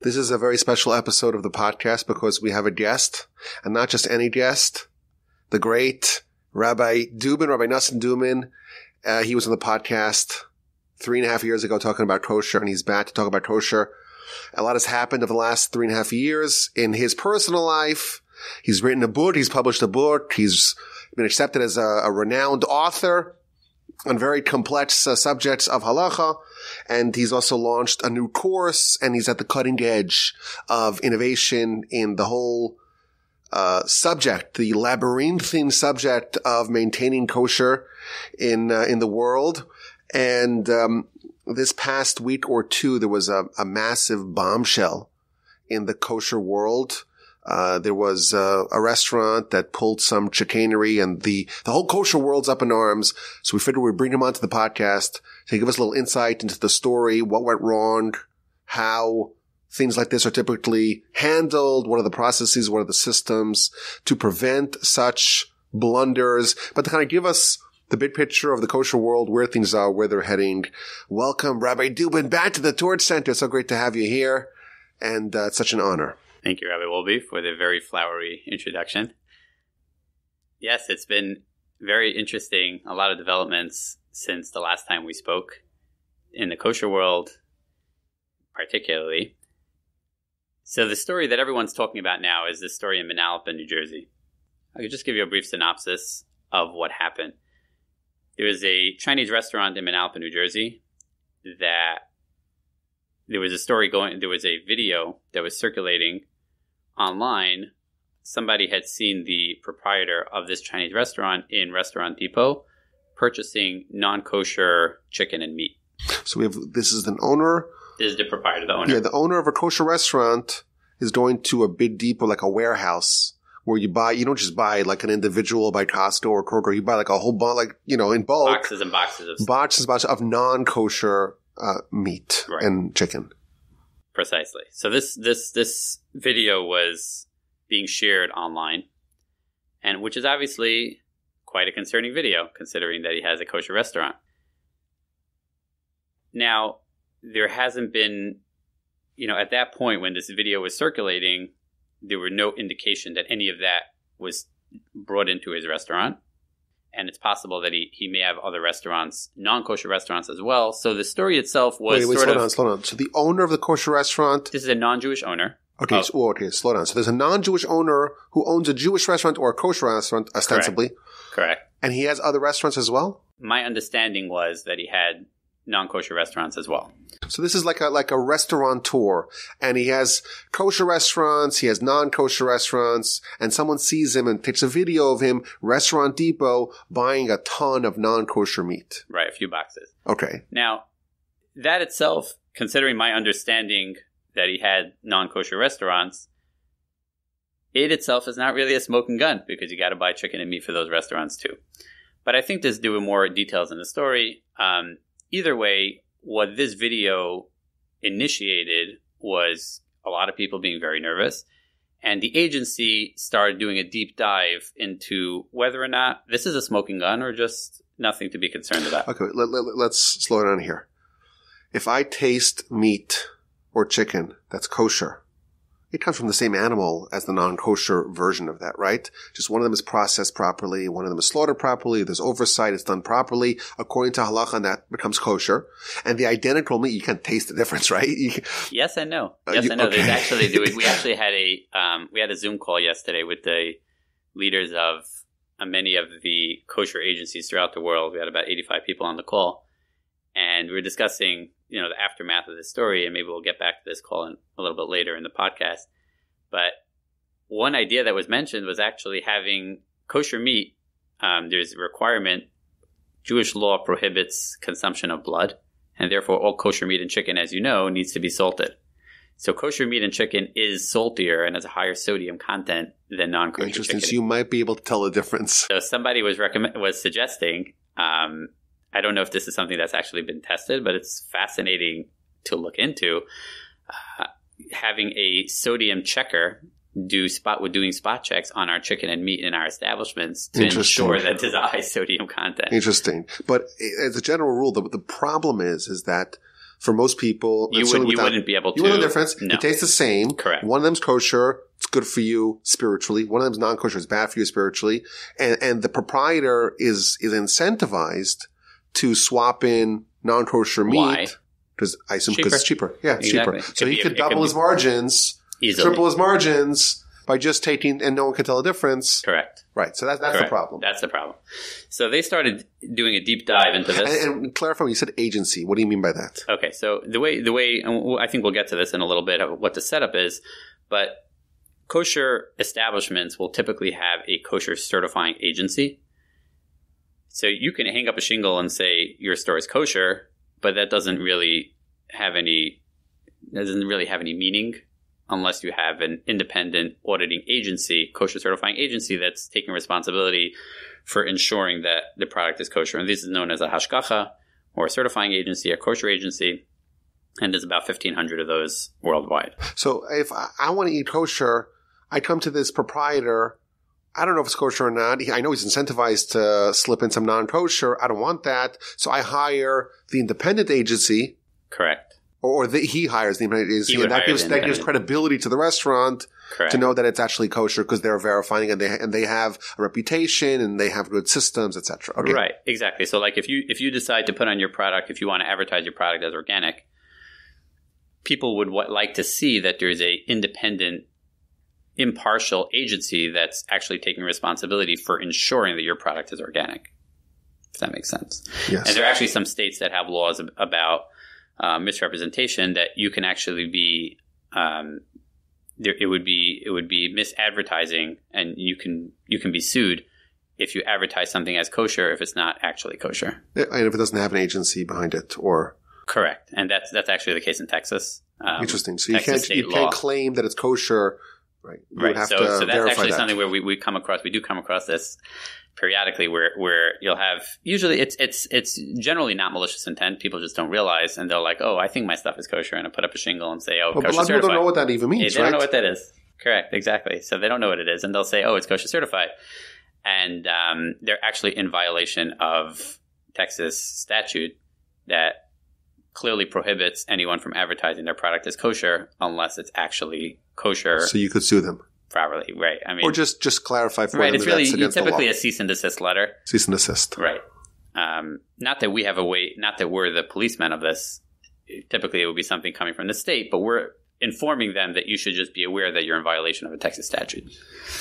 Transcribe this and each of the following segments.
This is a very special episode of the podcast because we have a guest, and not just any guest, the great Rabbi Nosson Dubin. He was on the podcast 3.5 years ago talking about kosher, and he's back to talk about kosher. A lot has happened over the last 3.5 years in his personal life. He's written a book. He's published a book. He's been accepted as a renowned author on very complex subjects of halacha. And he's also launched a new course, and he's at the cutting edge of innovation in the whole subject, the labyrinthine subject of maintaining kosher in the world. And this past week or two, there was a massive bombshell in the kosher world. There was a restaurant that pulled some chicanery, and the whole kosher world's up in arms. So we figured we'd bring him onto the podcast to give us a little insight into the story, what went wrong, how things like this are typically handled, what are the processes, what are the systems to prevent such blunders, but to kind of give us the big picture of the kosher world, where things are, where they're heading. Welcome, Rabbi Dubin, back to the Torch Center. So great to have you here, and it's such an honor. Thank you, Rabbi Wolbe, for the very flowery introduction. Yes, it's been very interesting, a lot of developments since the last time we spoke in the kosher world, particularly. So the story that everyone's talking about now is this story in Manalapan, New Jersey. I could just give you a brief synopsis of what happened. There was a Chinese restaurant in Manalapan, New Jersey that there was a video that was circulating online. Somebody had seen the proprietor of this Chinese restaurant in Restaurant Depot purchasing non-kosher chicken and meat. So this is an owner. This is the proprietor, the owner. Yeah, the owner of a kosher restaurant is going to a big depot, like a warehouse, where you don't just buy like an individual by Costco or Kroger. You buy like a whole bunch, in bulk. Boxes and boxes of stuff. Boxes and boxes of non-kosher meat and chicken. Precisely. So this video was being shared online, and which is obviously quite a concerning video, considering that he has a kosher restaurant. Now, there hasn't been, at that point when this video was circulating, there were no indication that any of that was brought into his restaurant. And it's possible that he may have other restaurants, non-kosher restaurants as well. So the story itself was slow down. So the owner of the kosher restaurant... This is a non-Jewish owner. Okay, slow down. So there's a non-Jewish owner who owns a Jewish restaurant or a kosher restaurant, ostensibly. Correct. And he has other restaurants as well? My understanding was that he had non-kosher restaurants as well. So this is like a restaurateur, and he has kosher restaurants, he has non-kosher restaurants, and someone sees him and takes a video of him, Restaurant Depot, buying a ton of non-kosher meat. Right, a few boxes. Okay. Now, that itself, considering my understanding that he had non-kosher restaurants, it itself is not really a smoking gun, because you got to buy chicken and meat for those restaurants too. But I think there's more details in the story. Either way, what this video initiated was a lot of people being very nervous, and the agency started doing a deep dive into whether or not this is a smoking gun or just nothing to be concerned about. Okay, let's slow down here. If I taste meat or chicken that's kosher, it comes from the same animal as the non-kosher version of that, right? Just one of them is processed properly, one of them is slaughtered properly, there's oversight, it's done properly according to halacha, and that becomes kosher. And the identical meat, you can't taste the difference, right? Yes and no. Yes and no. Okay. We actually had a Zoom call yesterday with the leaders of many of the kosher agencies throughout the world. We had about 85 people on the call, and we were discussing the aftermath of this story, and maybe we'll get back to this call a little bit later in the podcast. But one idea that was mentioned was actually having kosher meat. There's a requirement. Jewish law prohibits consumption of blood, and therefore all kosher meat and chicken, as you know, needs to be salted. So kosher meat and chicken is saltier and has a higher sodium content than non-kosher Interesting. chicken. So you might be able to tell the difference. So somebody was suggesting, I don't know if this is something that's actually been tested, but it's fascinating to look into, having a sodium checker doing spot checks on our chicken and meat in our establishments to ensure that there's a high sodium content. Interesting. But as a general rule, the problem is that for most people. You wouldn't be able to. You wouldn't know the difference. No. It tastes the same. Correct. One of them's kosher. It's good for you spiritually. One of them's non-kosher. It's bad for you spiritually. And the proprietor is incentivized to swap in non-kosher meat. Why? Because I assume because it's cheaper. Yeah, it's Exactly. cheaper. So he could double his margins, easily. triple his margins by just taking, and no one can tell the difference. Correct. Right. So that's the problem. That's the problem. So they started doing a deep dive into this. And clarify, you said agency. What do you mean by that? Okay. So the way, and I think we'll get to this in a little bit of what the setup is, but kosher establishments will typically have a kosher certifying agency. So you can hang up a shingle and say your store is kosher, but that doesn't really have any meaning unless you have an independent auditing agency, kosher certifying agency, that's taking responsibility for ensuring that the product is kosher. And this is known as a hashgacha, or a certifying agency, a kosher agency. And there's about 1,500 of those worldwide. So if I want to eat kosher, I come to this proprietor. I don't know if it's kosher or not. I know he's incentivized to slip in some non-kosher. I don't want that. So I hire the independent agency. Correct. Or he hires the independent agency. And that gives credibility to the restaurant. Correct. To know that it's actually kosher because they're verifying and they have a reputation and they have good systems, etc. Okay. Right. Exactly. So like if you decide to put on your product, if you want to advertise your product as organic, people would like to see that there's a independent, impartial agency that's actually taking responsibility for ensuring that your product is organic. If that makes sense. Yes. And there are actually some states that have laws about misrepresentation that you can actually be it would be misadvertising, and you can be sued if you advertise something as kosher if it's not actually kosher. And if it doesn't have an agency behind it, or correct, and that's actually the case in Texas. Interesting. So you can't claim that it's kosher, right? You right. Have so to that's actually something where we come across. We do come across this periodically, where you'll have, usually it's generally not malicious intent. People just don't realize, and they're like, oh, I think my stuff is kosher, and I put up a shingle and say, oh, but kosher a lot of people don't know what that even means, They don't know what that is. Correct, exactly. So they don't know what it is, and they'll say, oh, it's kosher certified. And they're actually in violation of Texas statute that clearly prohibits anyone from advertising their product as kosher unless it's actually kosher. So you could sue them. Properly, right. I mean, or just clarify for right, them it's really that's typically a cease and desist letter. Cease and desist. Right. Not that we have a way, not that we're the policemen of this. Typically, it would be something coming from the state, but we're informing them that you should just be aware that you're in violation of a Texas statute.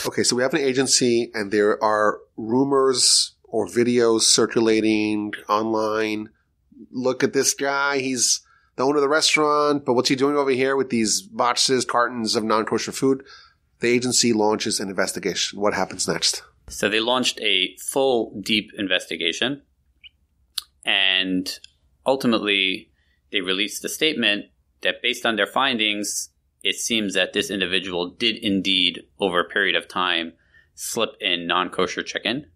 Okay, so we have an agency, and there are rumors or videos circulating online. Look at this guy. He's the owner of the restaurant, but what's he doing over here with these boxes, cartons of non-kosher food? The agency launches an investigation. What happens next? So they launched a full, deep investigation, and ultimately they released a statement that based on their findings, it seems that this individual did indeed, over a period of time, slip in non-kosher chicken,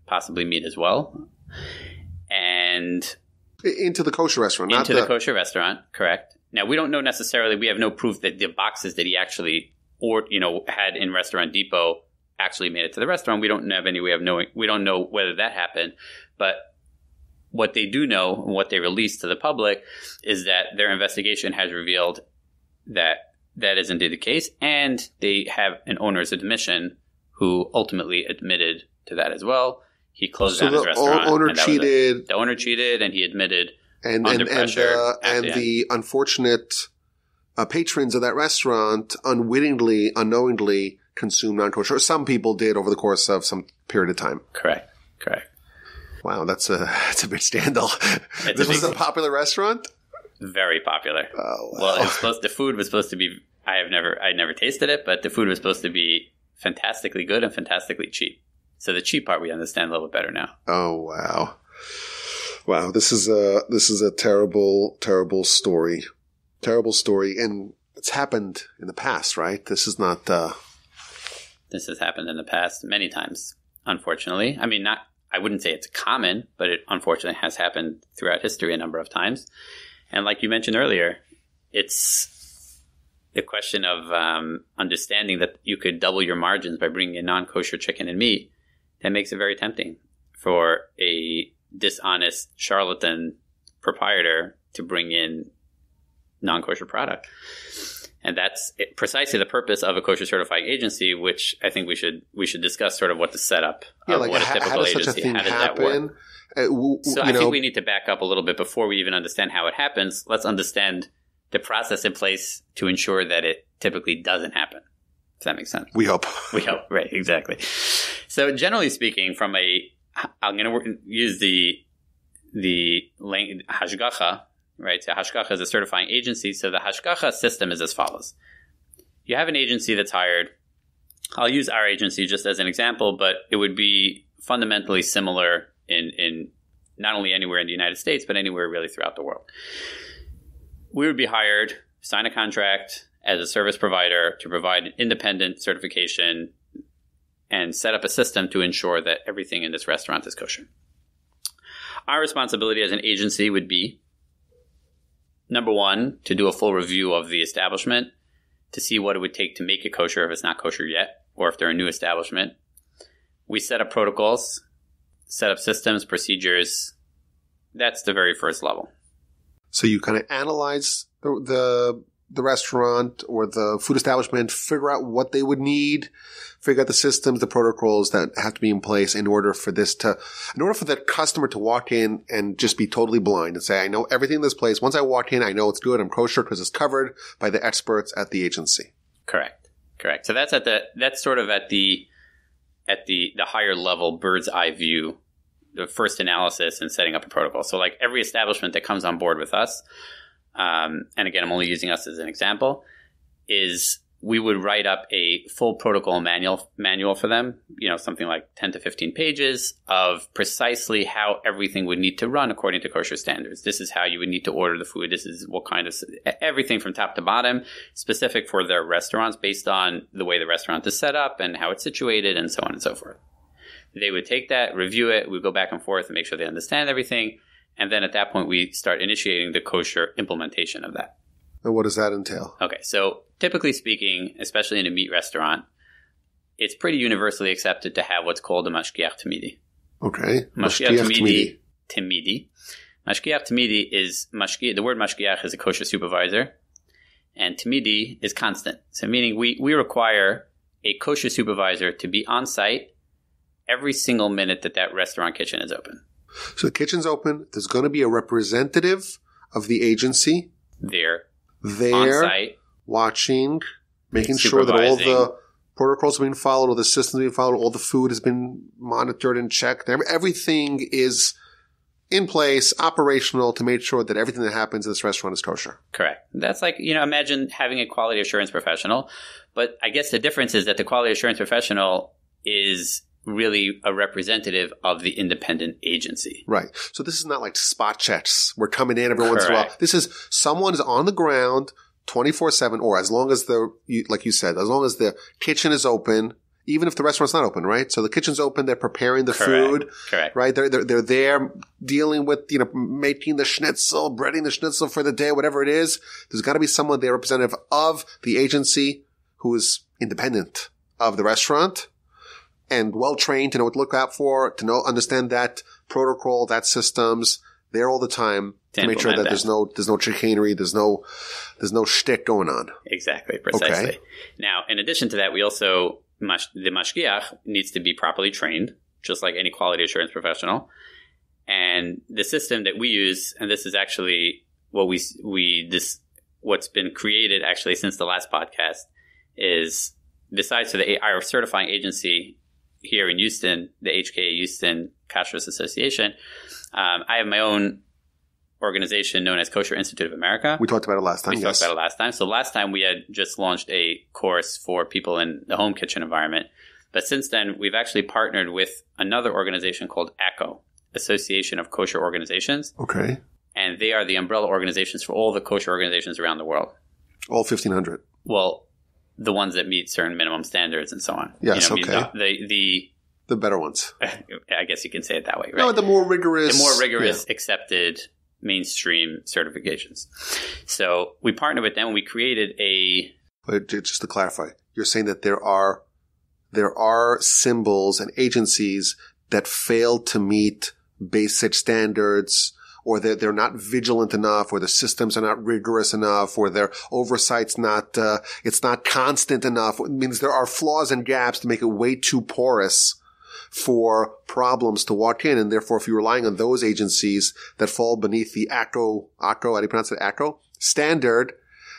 possibly meat as well, and into the kosher restaurant. Into the kosher restaurant, correct. Now, we don't know necessarily, we have no proof that the boxes that he actually had in Restaurant Depot actually made it to the restaurant. We don't have any way of knowing. We don't know whether that happened. But what they do know, and what they released to the public, is that their investigation has revealed that that is indeed the case. And they have an owner's admission who ultimately admitted to that as well. He closed down his restaurant. The owner cheated, and he admitted under pressure. And the unfortunate patrons of that restaurant unwittingly, unknowingly consumed non-kosher. Some people did over the course of some period of time. Correct. Wow, that's a big scandal. This was a popular restaurant? Very popular. Oh, wow. Well, the food was supposed to be, I never tasted it, but the food was supposed to be fantastically good and fantastically cheap. So the cheap part we understand a little bit better now. Oh, wow. Wow, this is a terrible, terrible story. Terrible story, and it's happened in the past, right? This is not... This has happened in the past many times, unfortunately. I mean, I wouldn't say it's common, but it unfortunately has happened throughout history a number of times. And like you mentioned earlier, it's the question of understanding that you could double your margins by bringing in non-kosher chicken and meat. That makes it very tempting for a dishonest charlatan proprietor to bring in non-kosher product. And that's precisely the purpose of a kosher certifying agency, which I think we should discuss sort of what the setup of what a typical agency, how does that work? I think we need to back up a little bit before we even understand how it happens. Let's understand the process in place to ensure that it typically doesn't happen. Does that make sense? We hope. Right, exactly. So generally speaking, I'm going to use the hashgacha, right? So hashgacha is a certifying agency. So the hashgacha system is as follows. You have an agency that's hired. I'll use our agency just as an example, but it would be fundamentally similar in not only anywhere in the United States, but anywhere really throughout the world. We would be hired, sign a contract as a service provider to provide independent certification and set up a system to ensure that everything in this restaurant is kosher. Our responsibility as an agency would be, number one, to do a full review of the establishment to see what it would take to make it kosher if it's not kosher yet, or if they're a new establishment. We set up protocols, set up systems, procedures. That's the very first level. So you kind of analyze the restaurant or the food establishment, figure out what they would need, figure out the systems, the protocols that have to be in place in order for that customer to walk in and just be totally blind and say, I know everything in this place. Once I walk in, I know it's good. I'm kosher because it's covered by the experts at the agency. Correct. So that's sort of at the higher level bird's eye view, the first analysis and setting up a protocol. So like every establishment that comes on board with us, and again, I'm only using us as an example, is we would write up a full protocol manual for them, something like 10 to 15 pages of precisely how everything would need to run according to kosher standards. This is how you would need to order the food. This is what kind of everything from top to bottom, specific for their restaurants based on the way the restaurant is set up and how it's situated and so on and so forth. They would take that, review it. We'd go back and forth and make sure they understand everything. And then at that point, we start initiating the kosher implementation of that. And what does that entail? Okay, so typically speaking, especially in a meat restaurant, it's pretty universally accepted to have what's called a mashgiach tamidi. Okay. Mashgiach tamidi. Mashgiach tamidi is the word mashgiach is a kosher supervisor, and tamidi is constant. So meaning we require a kosher supervisor to be on site every single minute that restaurant kitchen is open. So the kitchen's open. There's going to be a representative of the agency there on site, watching, making sure that all the protocols are being followed, all the systems are being followed, all the food has been monitored and checked. Everything is in place, operational, to make sure that everything that happens in this restaurant is kosher. Correct. That's like, imagine having a quality assurance professional. But I guess the difference is that the quality assurance professional is really a representative of the independent agency. Right. So this is not like spot checks. We're coming in every once in a while. Correct. This is someone is on the ground 24/7, or as long as like you said, as long as the kitchen is open, even if the restaurant's not open, right? So the kitchen's open, they're preparing the food. Correct. Right? They're there dealing with, making the schnitzel, breading the schnitzel for the day, whatever it is. There's got to be someone there, representative of the agency who is independent of the restaurant and well-trained to know what to look out for, to understand that protocol, that systems, there all the time to make sure that there's no chicanery, there's no shtick going on. Exactly, precisely. Okay. Now, in addition to that, we also, the mashgiach needs to be properly trained, just like any quality assurance professional. And the system that we use, and this is actually what's been created actually since the last podcast, is besides for our certifying agency here in Houston, the HK Houston Kashrus Association, I have my own organization known as Kosher Institute of America. We talked about it last time. Talked about it last time. So last time we had just launched a course for people in the home kitchen environment. But since then, we've actually partnered with another organization called ACO, Association of Kosher Organizations. Okay. And they are the umbrella organizations for all the kosher organizations around the world. All 1,500. Well, the ones that meet certain minimum standards and so on. Yes, okay. The better ones. I guess you can say it that way, right? No, the more rigorous, accepted mainstream certifications. So we partnered with them and we created just to clarify, you're saying that there are symbols and agencies that fail to meet basic standards or they're not vigilant enough, or the systems are not rigorous enough, or their oversight's not, it's not constant enough. It means there are flaws and gaps to make it way too porous for problems to walk in. And therefore, if you're relying on those agencies that fall beneath the ACO, how do you pronounce it? ACO standard,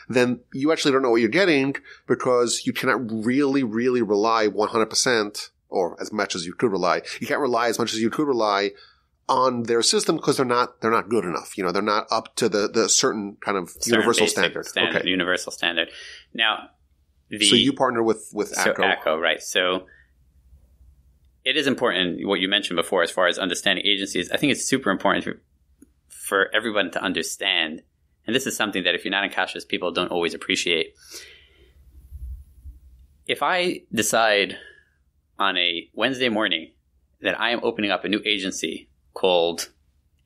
then you actually don't know what you're getting, because you cannot really rely 100%, or as much as you could rely. You can't rely as much as you could rely on their system, because they're not good enough. They're not up to the certain kind of universal standard. Okay. Universal standard. Now, so you partner with ACO. So ACO, right. So it is important what you mentioned before as far as understanding agencies. I think it's super important for everyone to understand. And this is something that if you're not in kashrus, people don't always appreciate. If I decide on a Wednesday morning that I am opening up a new agency called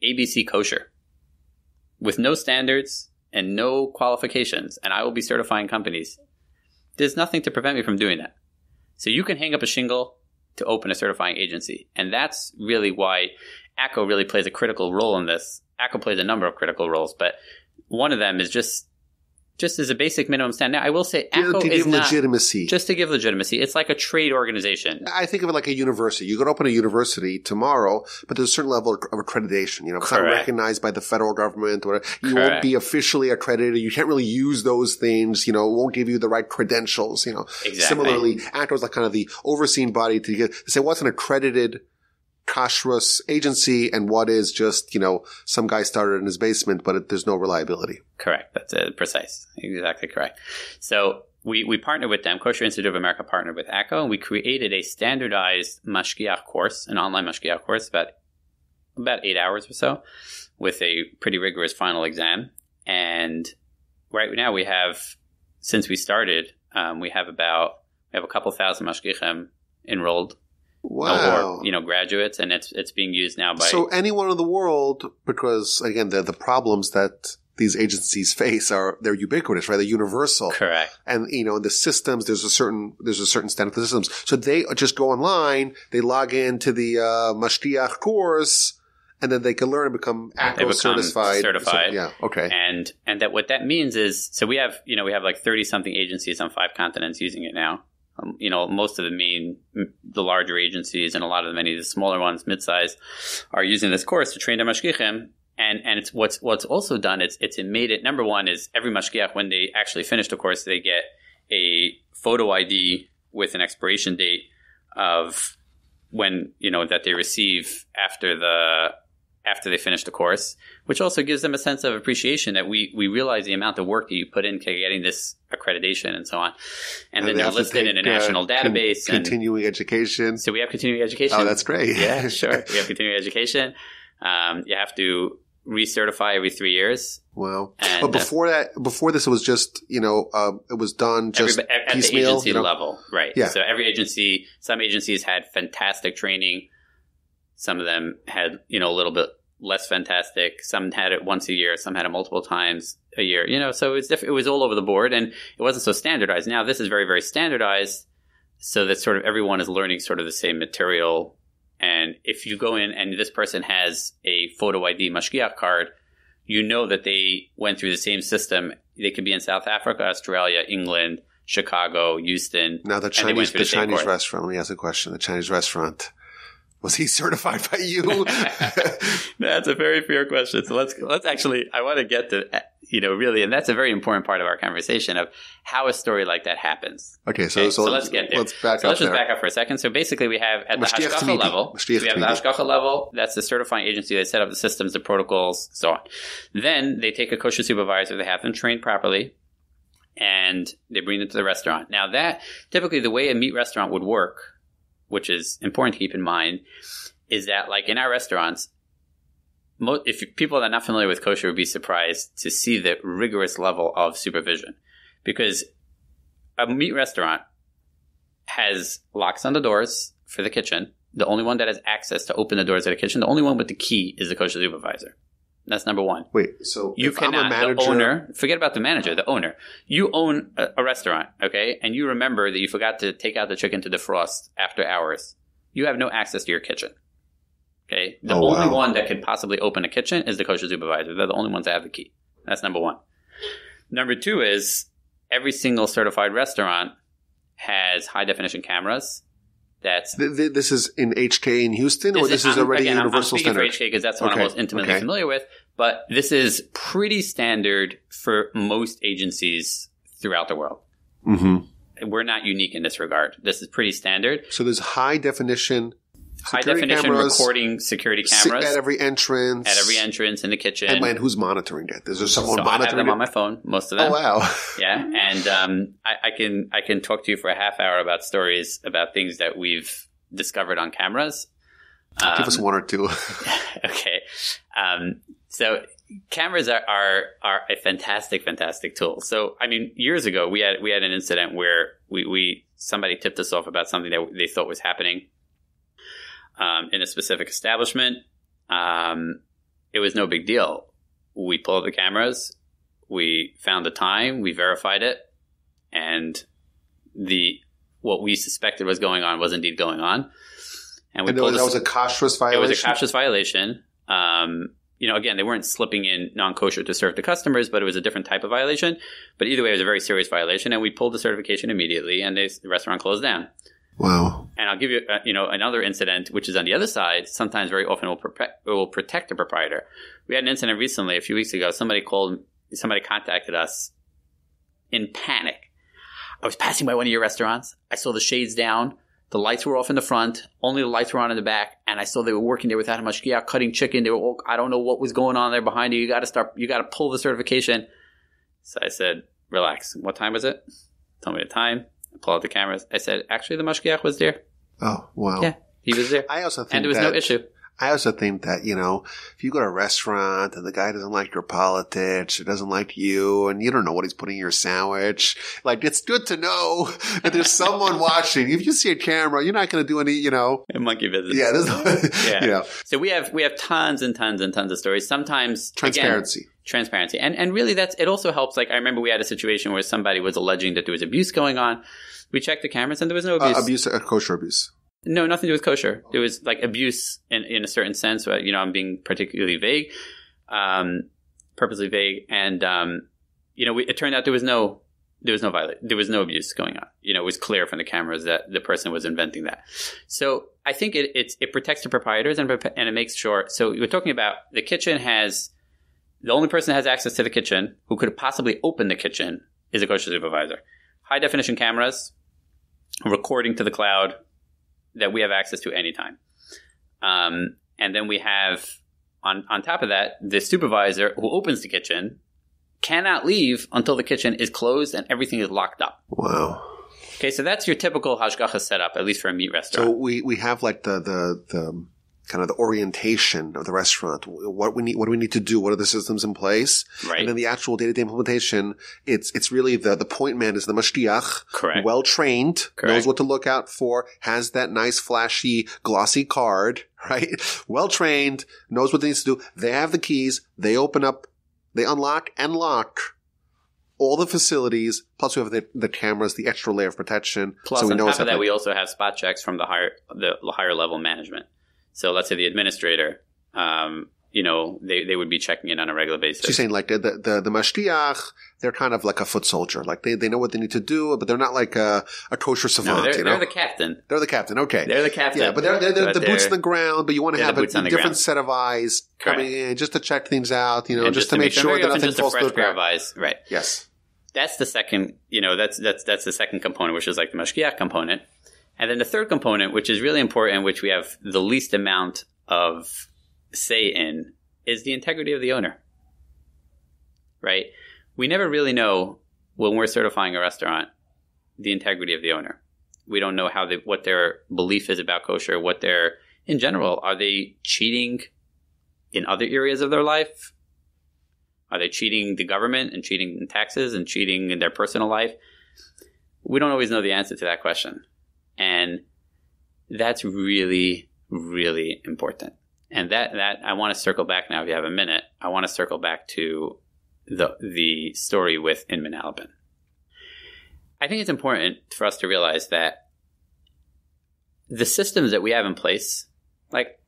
ABC Kosher with no standards and no qualifications, and I will be certifying companies, there's nothing to prevent me from doing that. So you can hang up a shingle to open a certifying agency. And that's really why ACO really plays a critical role in this. ACO plays a number of critical roles, but one of them is just as a basic minimum standard. Now, I will say ACO is not legitimacy. Just to give legitimacy. It's like a trade organization. I think of it like a university. You could open a university tomorrow, but there's a certain level of accreditation. It's not recognized by the federal government. Or you won't be officially accredited. You can't really use those things. It won't give you the right credentials. Exactly. Similarly, ACO is like kind of the overseen body to say what's an accredited kashrus agency and what is just, some guy started in his basement, but there's no reliability. Correct. That's precise. Exactly correct. So we partnered with them. Kosher Institute of America partnered with ACO, and we created a standardized mashgiach course, an online mashgiach course, about 8 hours or so, with a pretty rigorous final exam. And right now we have, since we started, we have a couple thousand mashgiachim enrolled. Wow. Or, graduates, and it's being used now by... So anyone in the world, because, again, the problems that these agencies face they're ubiquitous, right? They're universal. Correct. And, in the systems, there's a certain standard for the systems. So they just go online, they log into the Mashgiach course, and then they can learn and become ACO certified. Certified. Yeah, okay. And that what that means is, so we have like 30-something agencies on 5 continents using it now. Most of the larger agencies and a lot of many of the smaller ones, mid-size, are using this course to train their mashgiachim. And it's what's also done. It's made it. Number one is every mashgiach, when they actually finish the course, they get a photo ID with an expiration date of when that they receive after they finish the course, which also gives them a sense of appreciation that we realize the amount of work that you put into getting this accreditation and so on. And then they're listed in a national database. Continuing education. So we have continuing education. Oh, that's great. Yeah, sure. We have continuing education. You have to recertify every 3 years. Wow. But before this, it was just, it was done just at piecemeal. The agency level. Right. Yeah. So some agencies had fantastic training. Some of them had, a little bit less fantastic. Some had it once a year. Some had it multiple times a year. So it was all over the board, and it wasn't so standardized. Now this is very, very standardized, so that sort of everyone is learning sort of the same material. And if you go in and this person has a photo ID mashgiach card, that they went through the same system. They could be in South Africa, Australia, England, Chicago, Houston. Now the Chinese restaurant. Let me ask a question. The Chinese restaurant. Was he certified by you? That's a very fair question. So let's actually, I want to get to, really, and that's a very important part of our conversation of how a story like that happens. Okay, so let's get there. Let's back up for a second. So basically we have at the hashgacha level, that's the certifying agency. They set up the systems, the protocols, so on. Then they take a kosher supervisor, they have them trained properly, and they bring them to the restaurant. Now that, typically the way a meat restaurant would work, which is important to keep in mind, is that like in our restaurants, if people that are not familiar with kosher would be surprised to see the rigorous level of supervision. Because a meat restaurant has locks on the doors for the kitchen. The only one that has access to open the doors of the kitchen, the only one with the key is the kosher supervisor. That's number one. Wait, so you cannot, I'm a manager, the owner, forget about the manager, the owner. You own a restaurant, okay? And you remember that you forgot to take out the chicken to defrost after hours. You have no access to your kitchen, Okay, the only one that could possibly open a kitchen is the kosher supervisor. They're the only ones that have the key. That's number one. Number two is every single certified restaurant has high definition cameras. This is in HK in Houston, or this is already universal standard? I'm speaking for HK because that's what I'm most intimately familiar with. But this is pretty standard for most agencies throughout the world. Mm-hmm. We're not unique in this regard. This is pretty standard. So there's high definition recording security cameras at every entrance. At every entrance in the kitchen. And who's monitoring that? Is there someone monitoring it? I have them on my phone, most of them. Oh, wow. Yeah. And I can talk to you for a half hour about stories about things that we've discovered on cameras. Give us one or two. Okay. So cameras are a fantastic, fantastic tool. So, I mean, years ago, we had an incident where somebody tipped us off about something that they thought was happening in a specific establishment. It was no big deal. We pulled up the cameras, we found the time, we verified it, and what we suspected was going on was indeed going on. And that was a kashrus violation? It was a kashrus violation. Again, they weren't slipping in non-kosher to serve the customers, but it was a different type of violation. But either way, it was a very serious violation, and we pulled the certification immediately, and the restaurant closed down. Wow. And I'll give you, another incident, which is on the other side. Sometimes, very often, it will protect the proprietor. We had an incident recently, a few weeks ago. Somebody contacted us in panic. I was passing by one of your restaurants. I saw the shades down. The lights were off in the front. Only the lights were on in the back. And I saw they were working there without a mashgiach, cutting chicken. They were, I don't know what was going on there behind you. You got to pull the certification. So I said, relax. What time was it? Tell me the time. Pull out the cameras. I said, actually, the mashgiach was there. Oh, wow. Yeah, he was there. And there was no issue. I also think that, if you go to a restaurant and the guy doesn't like your politics or doesn't like you and you don't know what he's putting in your sandwich, like, it's good to know that there's someone watching. If you see a camera, you're not going to do any, A monkey business. Yeah. Yeah. So we have tons and tons and tons of stories. Sometimes transparency. Transparency. And really it also helps. Like, I remember we had a situation where somebody was alleging that there was abuse going on. We checked the cameras and there was no abuse. Kosher abuse. No, nothing to do with kosher. There was like abuse in a certain sense. I'm being particularly vague, purposely vague. And, it turned out there was no abuse going on. It was clear from the cameras that the person was inventing that. So I think it protects the proprietors and it makes sure. So we're talking about the kitchen the only person that has access to the kitchen who could possibly open the kitchen is a kosher supervisor. High definition cameras, recording to the cloud that we have access to anytime. And then we have, on top of that, the supervisor who opens the kitchen cannot leave until the kitchen is closed and everything is locked up. Wow. Okay, so that's your typical hashgacha setup, at least for a meat restaurant. So we have like the kind of the orientation of the restaurant. What do we need to do? What are the systems in place? Right. And then the actual day-to-day implementation, it's really the point man is the mashgiach. Correct. Well trained, knows what to look out for, has that nice flashy glossy card, right? Well trained, knows what they need to do. They have the keys. They open up, they unlock and lock all the facilities. Plus we have the cameras, the extra layer of protection. Plus on top of that, we also have spot checks from the higher level management. So let's say the administrator, they would be checking in on a regular basis. So you're saying like the mashgiach, they're kind of like a foot soldier. Like they know what they need to do, but they're not like a kosher savant. No, they're the captain. They're the captain. Okay. They're the captain. Yeah, but they're the boots on the ground, but you want to have a different set of eyes coming in just to check things out, just to make sure that nothing falls through the pair of eyes. Right. Yes. That's the second, that's the second component, which is like the mashgiach component. And then the third component, which is really important, which we have the least amount of say in, is the integrity of the owner. Right? We never really know when we're certifying a restaurant the integrity of the owner. We don't know what their belief is about kosher, in general, are they cheating in other areas of their life? Are they cheating the government and cheating in taxes and cheating in their personal life? We don't always know the answer to that question. And that's really, really important. And that I want to circle back now, if you have a minute. I want to circle back to the story with Inman Alban. I think it's important for us to realize that the systems that we have in place, like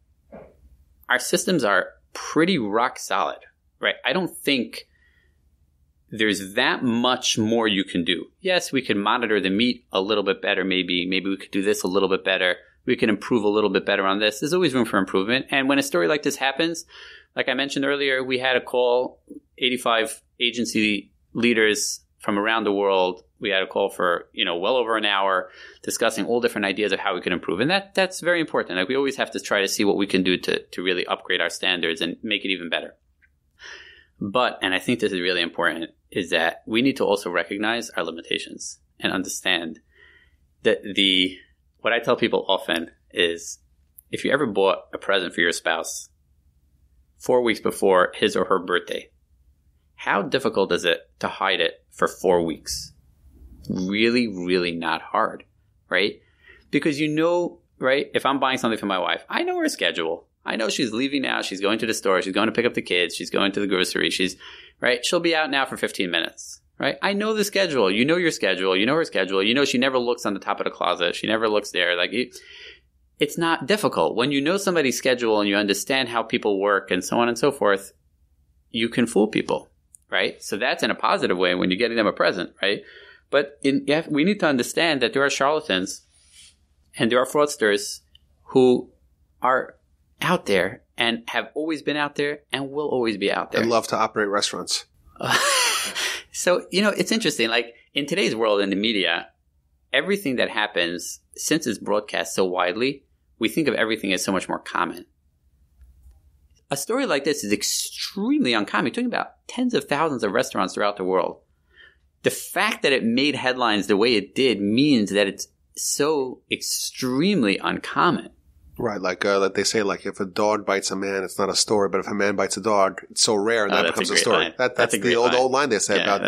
our systems are pretty rock solid, right? I don't think there's that much more you can do. Yes, we can monitor the meat a little bit better, maybe we could do this a little bit better. We can improve a little bit better on this. There's always room for improvement. And when a story like this happens, like I mentioned earlier, we had a call, 85 agency leaders from around the world. We had a call for, well over an hour discussing all different ideas of how we can improve. And that's very important. Like we always have to try to see what we can do to really upgrade our standards and make it even better. But, and I think this is really important, is that we need to also recognize our limitations and understand that what I tell people often is if you ever bought a present for your spouse 4 weeks before his or her birthday, how difficult is it to hide it for 4 weeks? Really, really not hard, right? Because right, if I'm buying something for my wife, I know her schedule. I know she's leaving now. She's going to the store. She's going to pick up the kids. She's going to the grocery. Right? She'll be out now for 15 minutes, right? I know the schedule. You know your schedule. You know her schedule. You know she never looks on the top of the closet. She never looks there. It's not difficult. When you know somebody's schedule and you understand how people work and so on and so forth, you can fool people, right? So that's in a positive way when you're getting them a present, right? But we need to understand that there are charlatans and there are fraudsters who are out there and have always been out there and will always be out there. And love to operate restaurants. So, it's interesting. Like in today's world in the media, everything that happens, since it's broadcast so widely, we think of everything as so much more common. A story like this is extremely uncommon. You're talking about tens of thousands of restaurants throughout the world. The fact that it made headlines the way it did means that it's so extremely uncommon. Right, like they say, like if a dog bites a man, it's not a story, but if a man bites a dog, it's so rare and that becomes a story. That's the old line they say about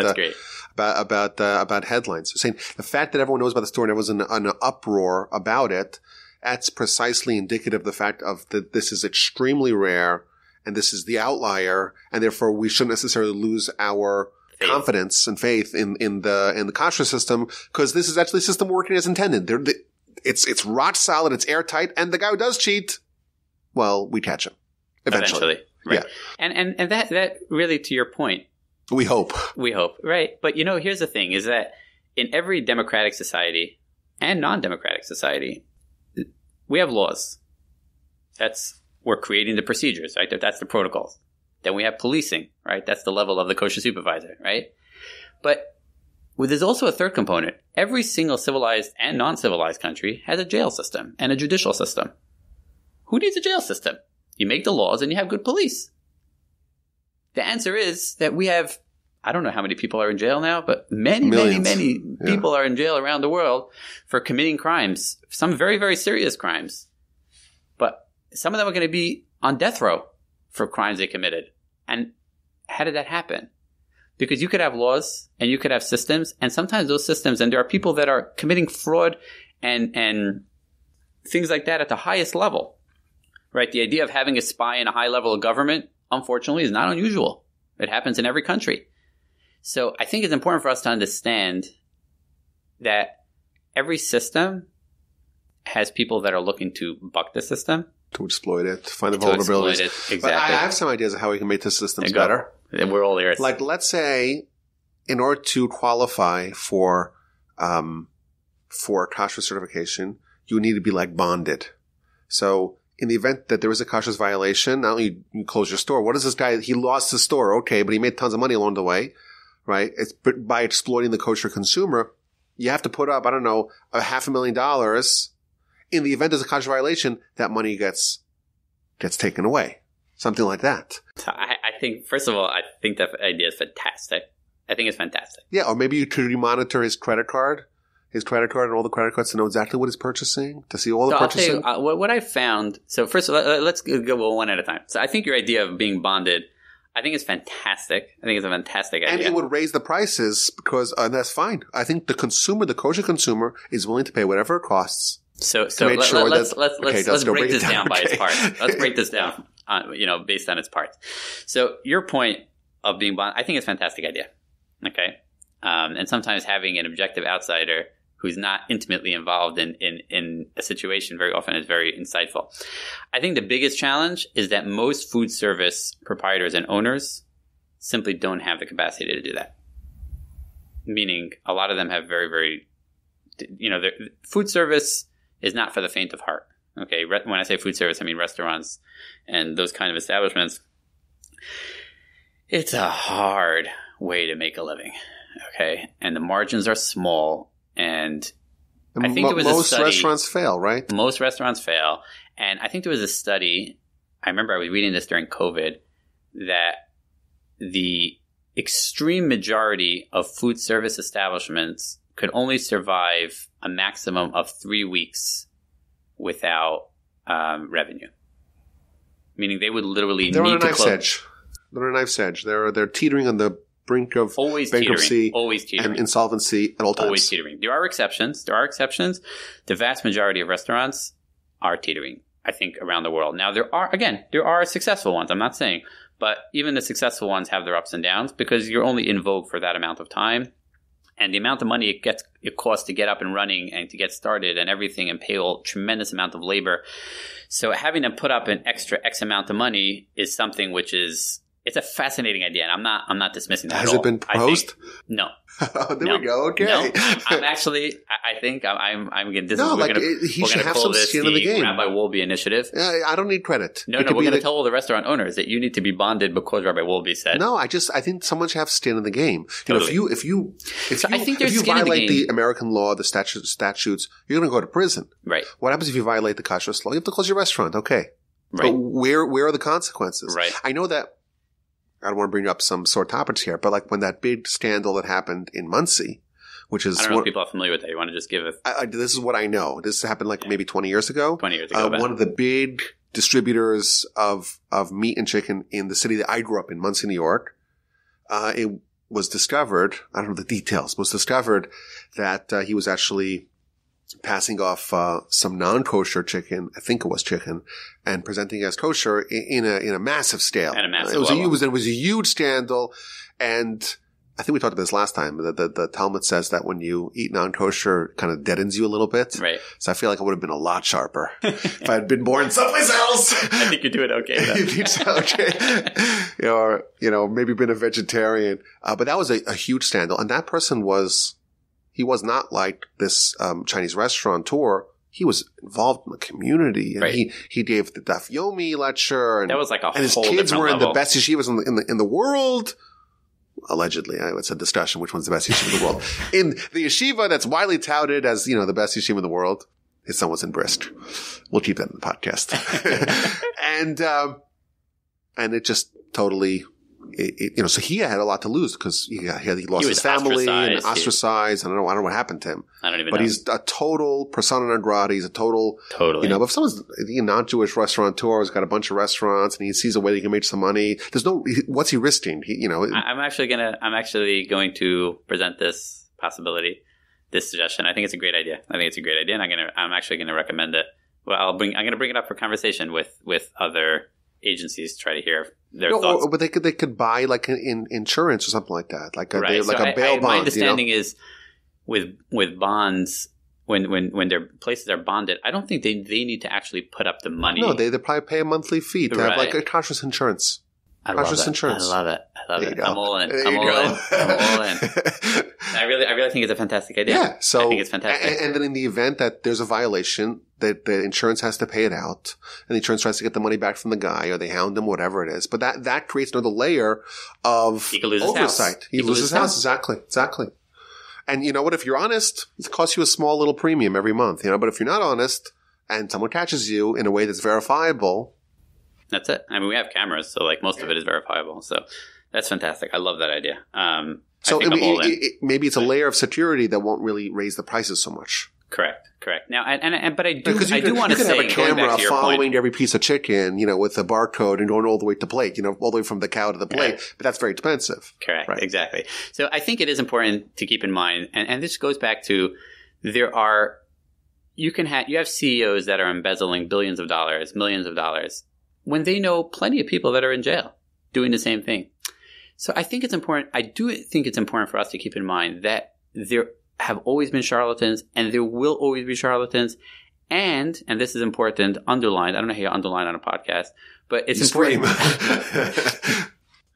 headlines. They're saying the fact that everyone knows about the story and everyone's in an uproar about it, that's precisely indicative of the fact of that this is extremely rare and this is the outlier, and therefore we shouldn't necessarily lose our confidence and faith in the kosher system, because this is actually a system working as intended. It's rock solid, it's airtight, and the guy who does cheat, well, we catch him eventually. Right. Yeah. And that really, to your point, we hope, right? But here's the thing: is that in every democratic society and non-democratic society, we have laws. We're creating the procedures, right? That's the protocols. Then we have policing, right? That's the level of the kosher supervisor, right? But there's also a third component. Every single civilized and non-civilized country has a jail system and a judicial system. Who needs a jail system? You make the laws and you have good police. The answer is that we have, I don't know how many people are in jail now, but many people are in jail around the world for committing crimes, some very, very serious crimes. But some of them are going to be on death row for crimes they committed. And how did that happen? Because you could have laws and you could have systems, and sometimes those systems, and there are people that are committing fraud and things like that at the highest level, right? The idea of having a spy in a high level of government, unfortunately, is not unusual. It happens in every country. So I think it's important for us to understand that every system has people that are looking to buck the system. To exploit it, to find the vulnerabilities. Exactly. But I have some ideas of how we can make the systems better. And we're all ears. Like, let's say, in order to qualify for kosher certification, you need to be bonded. So, in the event that there is a kosher violation, not only you close your store. What is this guy? He lost his store, okay, but he made tons of money along the way, right? It's by exploiting the kosher consumer. You have to put up, $500,000. In the event there's a kosher violation, that money gets taken away. Something like that. I think, first of all, I think that idea is fantastic. I think it's fantastic. Yeah, or maybe you could monitor his credit card and all the credit cards to know exactly what he's purchasing, to see all the purchasing. I'll tell you, what I found, so first of all, let's go one at a time. So I think your idea of being bonded, I think it's fantastic. I think it's a fantastic idea. And it would raise the prices because, and that's fine. I think the kosher consumer is willing to pay whatever it costs. So let's break this down by its parts. Let's break this down, based on its parts. So your point of being bonded, I think it's a fantastic idea. Okay. And sometimes having an objective outsider who's not intimately involved in a situation very often is very insightful. I think the biggest challenge is that most food service proprietors and owners simply don't have the capacity to do that. Meaning a lot of them have very, very, food service is not for the faint of heart. Okay. When I say food service, I mean restaurants and those kind of establishments. It's a hard way to make a living. Okay. And the margins are small. And I think there was a study. Most restaurants fail, right? Most restaurants fail. And I think there was a study, I remember I was reading this during COVID, that the extreme majority of food service establishments could only survive a maximum of 3 weeks without revenue. Meaning they would literally They're need on a to knife's close. edge. They're on a knife's edge. They're teetering on the brink of bankruptcy and insolvency at all times. Always teetering. There are exceptions. The vast majority of restaurants are teetering, I think, around the world. Now, there are successful ones. I'm not saying. But even the successful ones have their ups and downs because you're only in vogue for that amount of time. And the amount of money it costs to get up and running and to get started and everything and pay a tremendous amount of labor. So having to put up an extra X amount of money is something which is – it's a fascinating idea. And I'm not dismissing that at all. Has it been proposed? No. We go. Okay. No, I'm actually. I think I'm going to. No, he should have some skin in the game. Rabbi Wolbe initiative. I don't need credit. No, we're going to tell all the restaurant owners that you need to be bonded because Rabbi Wolbe said. No, I think someone should have skin in the game. Totally. If you violate the American law, the statutes, you're going to go to prison. Right. What happens if you violate the kashrus law? You have to close your restaurant. Okay. Right. But where are the consequences? Right. I know that. I don't want to bring up some sore topics here, but like when that big scandal that happened in Muncie, which is – I don't know if people are familiar with that. You want to just give it – this is what I know. This happened maybe 20 years ago. 20 years ago. One of the big distributors of meat and chicken in the city that I grew up in, Muncie, New York, it was discovered – I don't know the details – was discovered that he was actually passing off some non-kosher chicken, I think it was chicken, and presenting it as kosher in a massive scale. At a massive level. It was a huge scandal, and I think we talked about this last time. The Talmud says that when you eat non-kosher, it kind of deadens you a little bit. Right. So I feel like I would have been a lot sharper if I had been born someplace else. I think you're doing okay, though. You think so? Okay. Or, maybe been a vegetarian. But that was a huge scandal, and that person was – he was not like this Chinese restaurateur. He was involved in the community, and right. he gave the Daf Yomi lecture, and that was like a and his whole kids were in level. the best yeshivas in the world. Allegedly, it's a discussion which one's the best yeshiva in the world. In the yeshiva that's widely touted as the best yeshiva in the world, his son was in Brisk. We'll keep that in the podcast, and it just totally. So he had a lot to lose because he lost his family and ostracized. I don't know what happened to him. I don't even know. But he's a total persona non grata. He's a totally. But if someone's a non-Jewish restaurateur who's got a bunch of restaurants and he sees a way he can make some money, what's he risking? I'm actually going to present this possibility, this suggestion. I think it's a great idea. And I'm actually going to recommend it. Well, I'm going to bring it up for conversation with other agencies to try to hear their thoughts. But they could buy like an insurance or something like that, like a bail bond. My understanding is with bonds, when their places are bonded, I don't think they need to actually put up the money. No, they probably pay a monthly fee to have like a kashrus insurance. I love it. I'm all in. I really think it's a fantastic idea. Yeah, so I think it's fantastic. And then in the event that there's a violation, that the insurance has to pay it out, and the insurance tries to get the money back from the guy, or they hound him, whatever it is. But that creates another layer of oversight. He loses his house. Exactly. And you know what? If you're honest, it costs you a small little premium every month. But if you're not honest, and someone catches you in a way that's verifiable. That's it. I mean, we have cameras, so like most of it is verifiable. So that's fantastic. I love that idea. So maybe it's a layer of security that won't really raise the prices so much. Correct. Now, but I do want to say, you could have a camera following point, every piece of chicken, with a barcode and going all the way to plate, all the way from the cow to the plate. Yeah. But that's very expensive. Correct. Right. Exactly. So I think it is important to keep in mind, and this goes back to you have CEOs that are embezzling billions of dollars, millions of dollars, when they know plenty of people that are in jail doing the same thing. So I think it's important. I do think it's important for us to keep in mind that there have always been charlatans, and there will always be charlatans. And this is important, underlined. I don't know how you underline on a podcast, but it's important.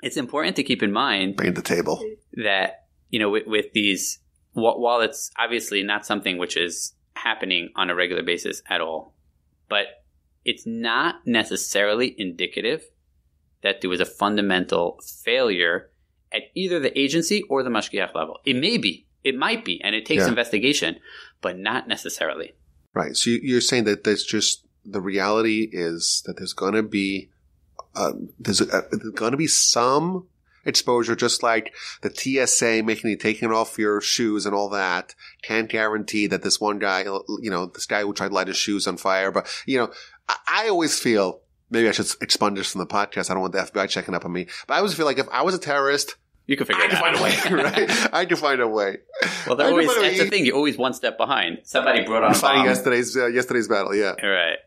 It's important to keep in mind. Bring the table. That, with these, while it's obviously not something which is happening on a regular basis at all, but it's not necessarily indicative that there was a fundamental failure at either the agency or the mashgiach level. It may be, it might be, and it takes investigation, but not necessarily. Right. So you're saying that there's just, the reality is that there's going to be some exposure, just like the TSA taking off your shoes and all that can't guarantee that this one guy, this guy who tried to light his shoes on fire. But, I always feel, maybe I should expunge this from the podcast. I don't want the FBI checking up on me. But I always feel like if I was a terrorist, you can figure it out. I can find a way, right? I can find a way. Well, that's the thing. You're always one step behind. Somebody brought on a fighting bomb. yesterday's battle, yeah.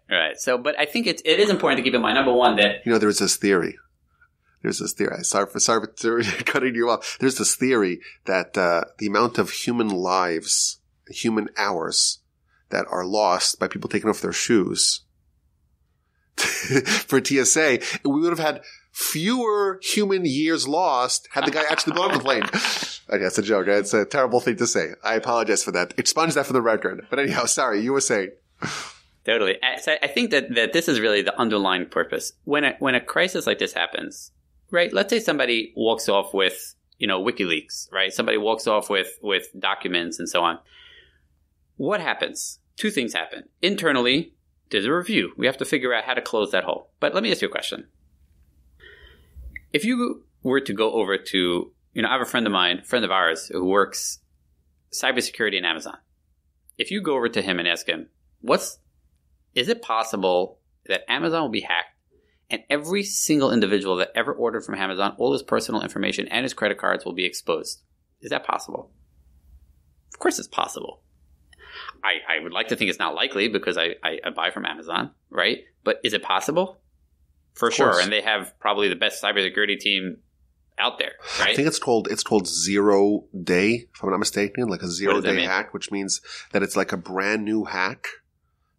Right. So, but I think it is important to keep in mind, number one, that... There's this theory. Sorry for cutting you off. There's this theory that the amount of human lives, human hours that are lost by people taking off their shoes for TSA, we would have had fewer human years lost had the guy actually blown up the plane. Okay, that's a joke. It's a terrible thing to say. I apologize for that. Expunge that for the record. But anyhow, sorry, you were saying. Totally. So I think that this is really the underlying purpose. When a crisis like this happens, right? Let's say somebody walks off with, WikiLeaks, right? Somebody walks off with documents and so on. What happens? Two things happen. Internally, there's a review. We have to figure out how to close that hole. But let me ask you a question. If you were to go over to, I have a friend of ours, who works cybersecurity in Amazon. If you go over to him and ask him, is it possible that Amazon will be hacked and every single individual that ever ordered from Amazon, all his personal information and his credit cards will be exposed? Is that possible? Of course it's possible. I would like to think it's not likely because I buy from Amazon, right? But is it possible? For sure. And they have probably the best cybersecurity team out there, right? I think it's called 0 day, if I'm not mistaken, like a 0 day hack, which means that it's like a brand new hack,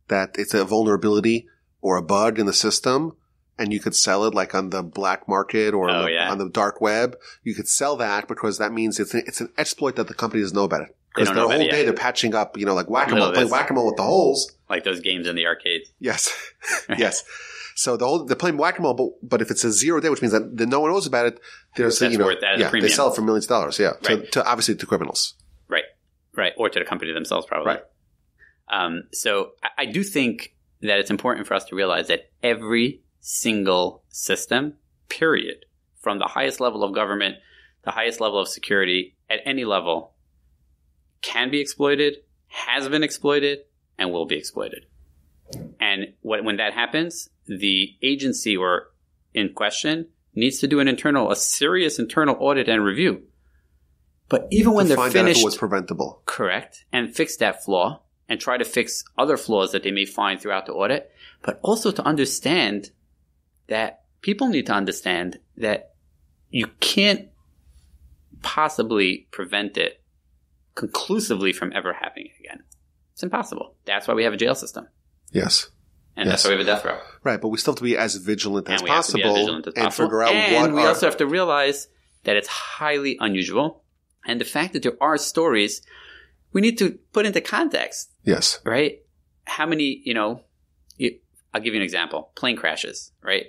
that it's a vulnerability or a bug in the system, and you could sell it like on the black market or on the dark web. You could sell that because that means it's an exploit that the company doesn't know about it. Because the whole day they're patching up, like whack-a-mole, playing whack-a-mole with the holes. Like those games in the arcade. Yes. Yes. So they're playing whack-a-mole, but if it's a 0 day, which means that no one knows about it, there's worth that as a premium. They sell it for millions of dollars, to obviously to criminals. Right. Or to the company themselves, probably. Right. So I do think that it's important for us to realize that every single system, period, from the highest level of government, the highest level of security, at any level, can be exploited, has been exploited, and will be exploited. And when that happens, the agency or in question needs to do a serious internal audit and review. But even when they're finished, find out if it was preventable, correct, and fix that flaw and try to fix other flaws that they may find throughout the audit, but also to understand that people need to understand that you can't possibly prevent it conclusively from ever happening again. It's impossible. That's why we have a jail system. Yes. And that's why we have a death row. Right, but we still have to be as vigilant as possible and figure out and we also have to realize that it's highly unusual. And the fact that there are stories, we need to put into context. Yes. Right? How many, I'll give you an example. Plane crashes, right?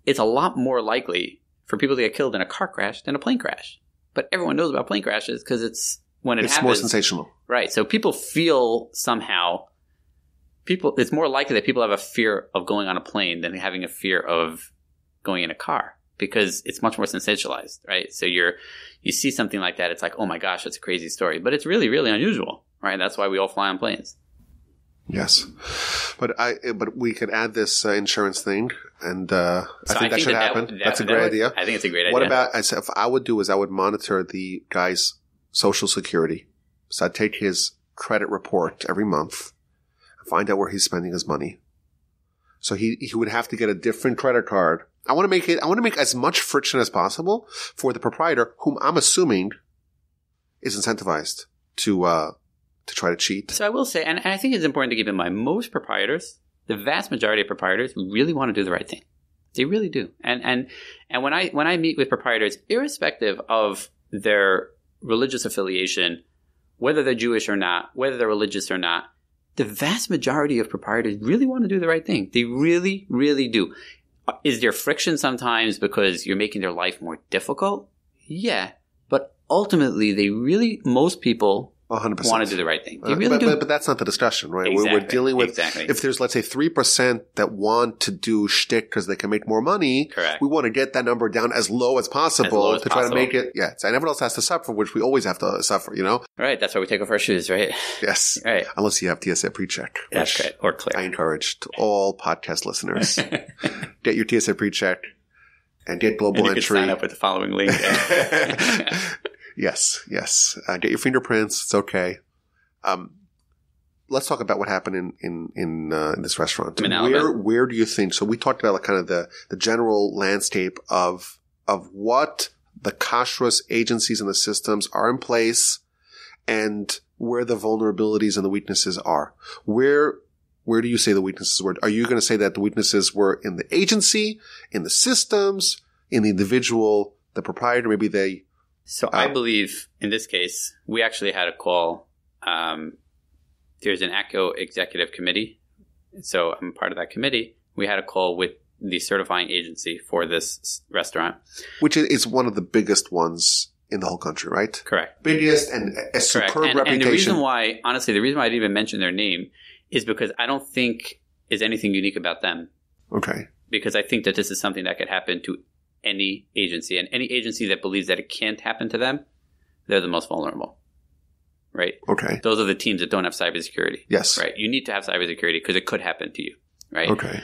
It's a lot more likely for people to get killed in a car crash than a plane crash. But everyone knows about plane crashes because it's more sensational. Right. So people feel somehow, it's more likely that people have a fear of going on a plane than having a fear of going in a car because it's much more sensationalized, right? So you see something like that, it's like, oh my gosh, that's a crazy story. But it's really, really unusual, right? That's why we all fly on planes. Yes. But we could add this insurance thing, and I think that should happen. That's a great idea. I think it's a great idea. What about, if I would do is I would monitor the guy's Social Security. So I'd take his credit report every month and find out where he's spending his money. So he would have to get a different credit card. I want to make as much friction as possible for the proprietor, whom I'm assuming is incentivized to try to cheat? So I will say, and I think it's important to keep in mind, most proprietors, the vast majority of proprietors, really want to do the right thing. They really do. And when I meet with proprietors, irrespective of their religious affiliation, whether they're Jewish or not, whether they're religious or not, the vast majority of proprietors really want to do the right thing. They really, really do. Is there friction sometimes because you're making their life more difficult? Yeah. But ultimately, most people 100%. want to do the right thing. They really do. But that's not the discussion, right? Exactly. We're dealing with, Exactly. if there's, let's say, 3% that want to do shtick because they can make more money, Correct. we want to get that number down as low as possible to try to make it, and everyone else has to suffer, which we always have to suffer, Right, that's why we take off our shoes, right? Yes. Right. Unless you have TSA pre-check. That's right, or clear. I encourage to all podcast listeners, get your TSA pre-check and get global and you entry. can sign up with the following link. Yes. Get your fingerprints. It's okay. Let's talk about what happened in this restaurant. Where do you think? So we talked about like kind of the general landscape of what the kashrus agencies and the systems are in place, and where the vulnerabilities and the weaknesses are. Where do you say the weaknesses were? Are you going to say that the weaknesses were in the agency, in the systems, in the individual, the proprietor? Maybe they. So I believe in this case, we actually had a call. There's an ACO executive committee. So I'm part of that committee. We had a call with the certifying agency for this restaurant. Which is one of the biggest ones in the whole country, right? Correct. Biggest and a superb reputation. And the reason why, honestly, I didn't even mention their name is because I don't think is anything unique about them. Okay. Because I think that this is something that could happen to any agency. And any agency that believes that it can't happen to them, they're the most vulnerable. Right? Okay. Those are the teams that don't have cybersecurity. Yes. Right. You need to have cybersecurity because it could happen to you. Right. Okay.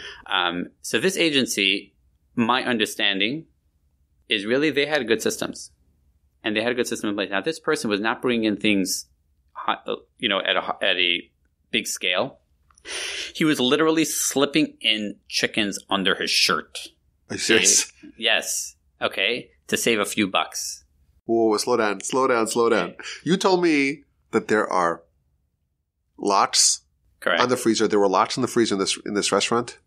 So this agency, my understanding is really they had good systems, and they had a good system in place. Now, this person was not bringing in things, at a big scale. He was literally slipping in chickens under his shirt. Are you serious? Yes. Okay. To save a few bucks. Whoa, slow down. Okay. You told me that there are lots Correct. on the freezer. There were lots in the freezer in this restaurant?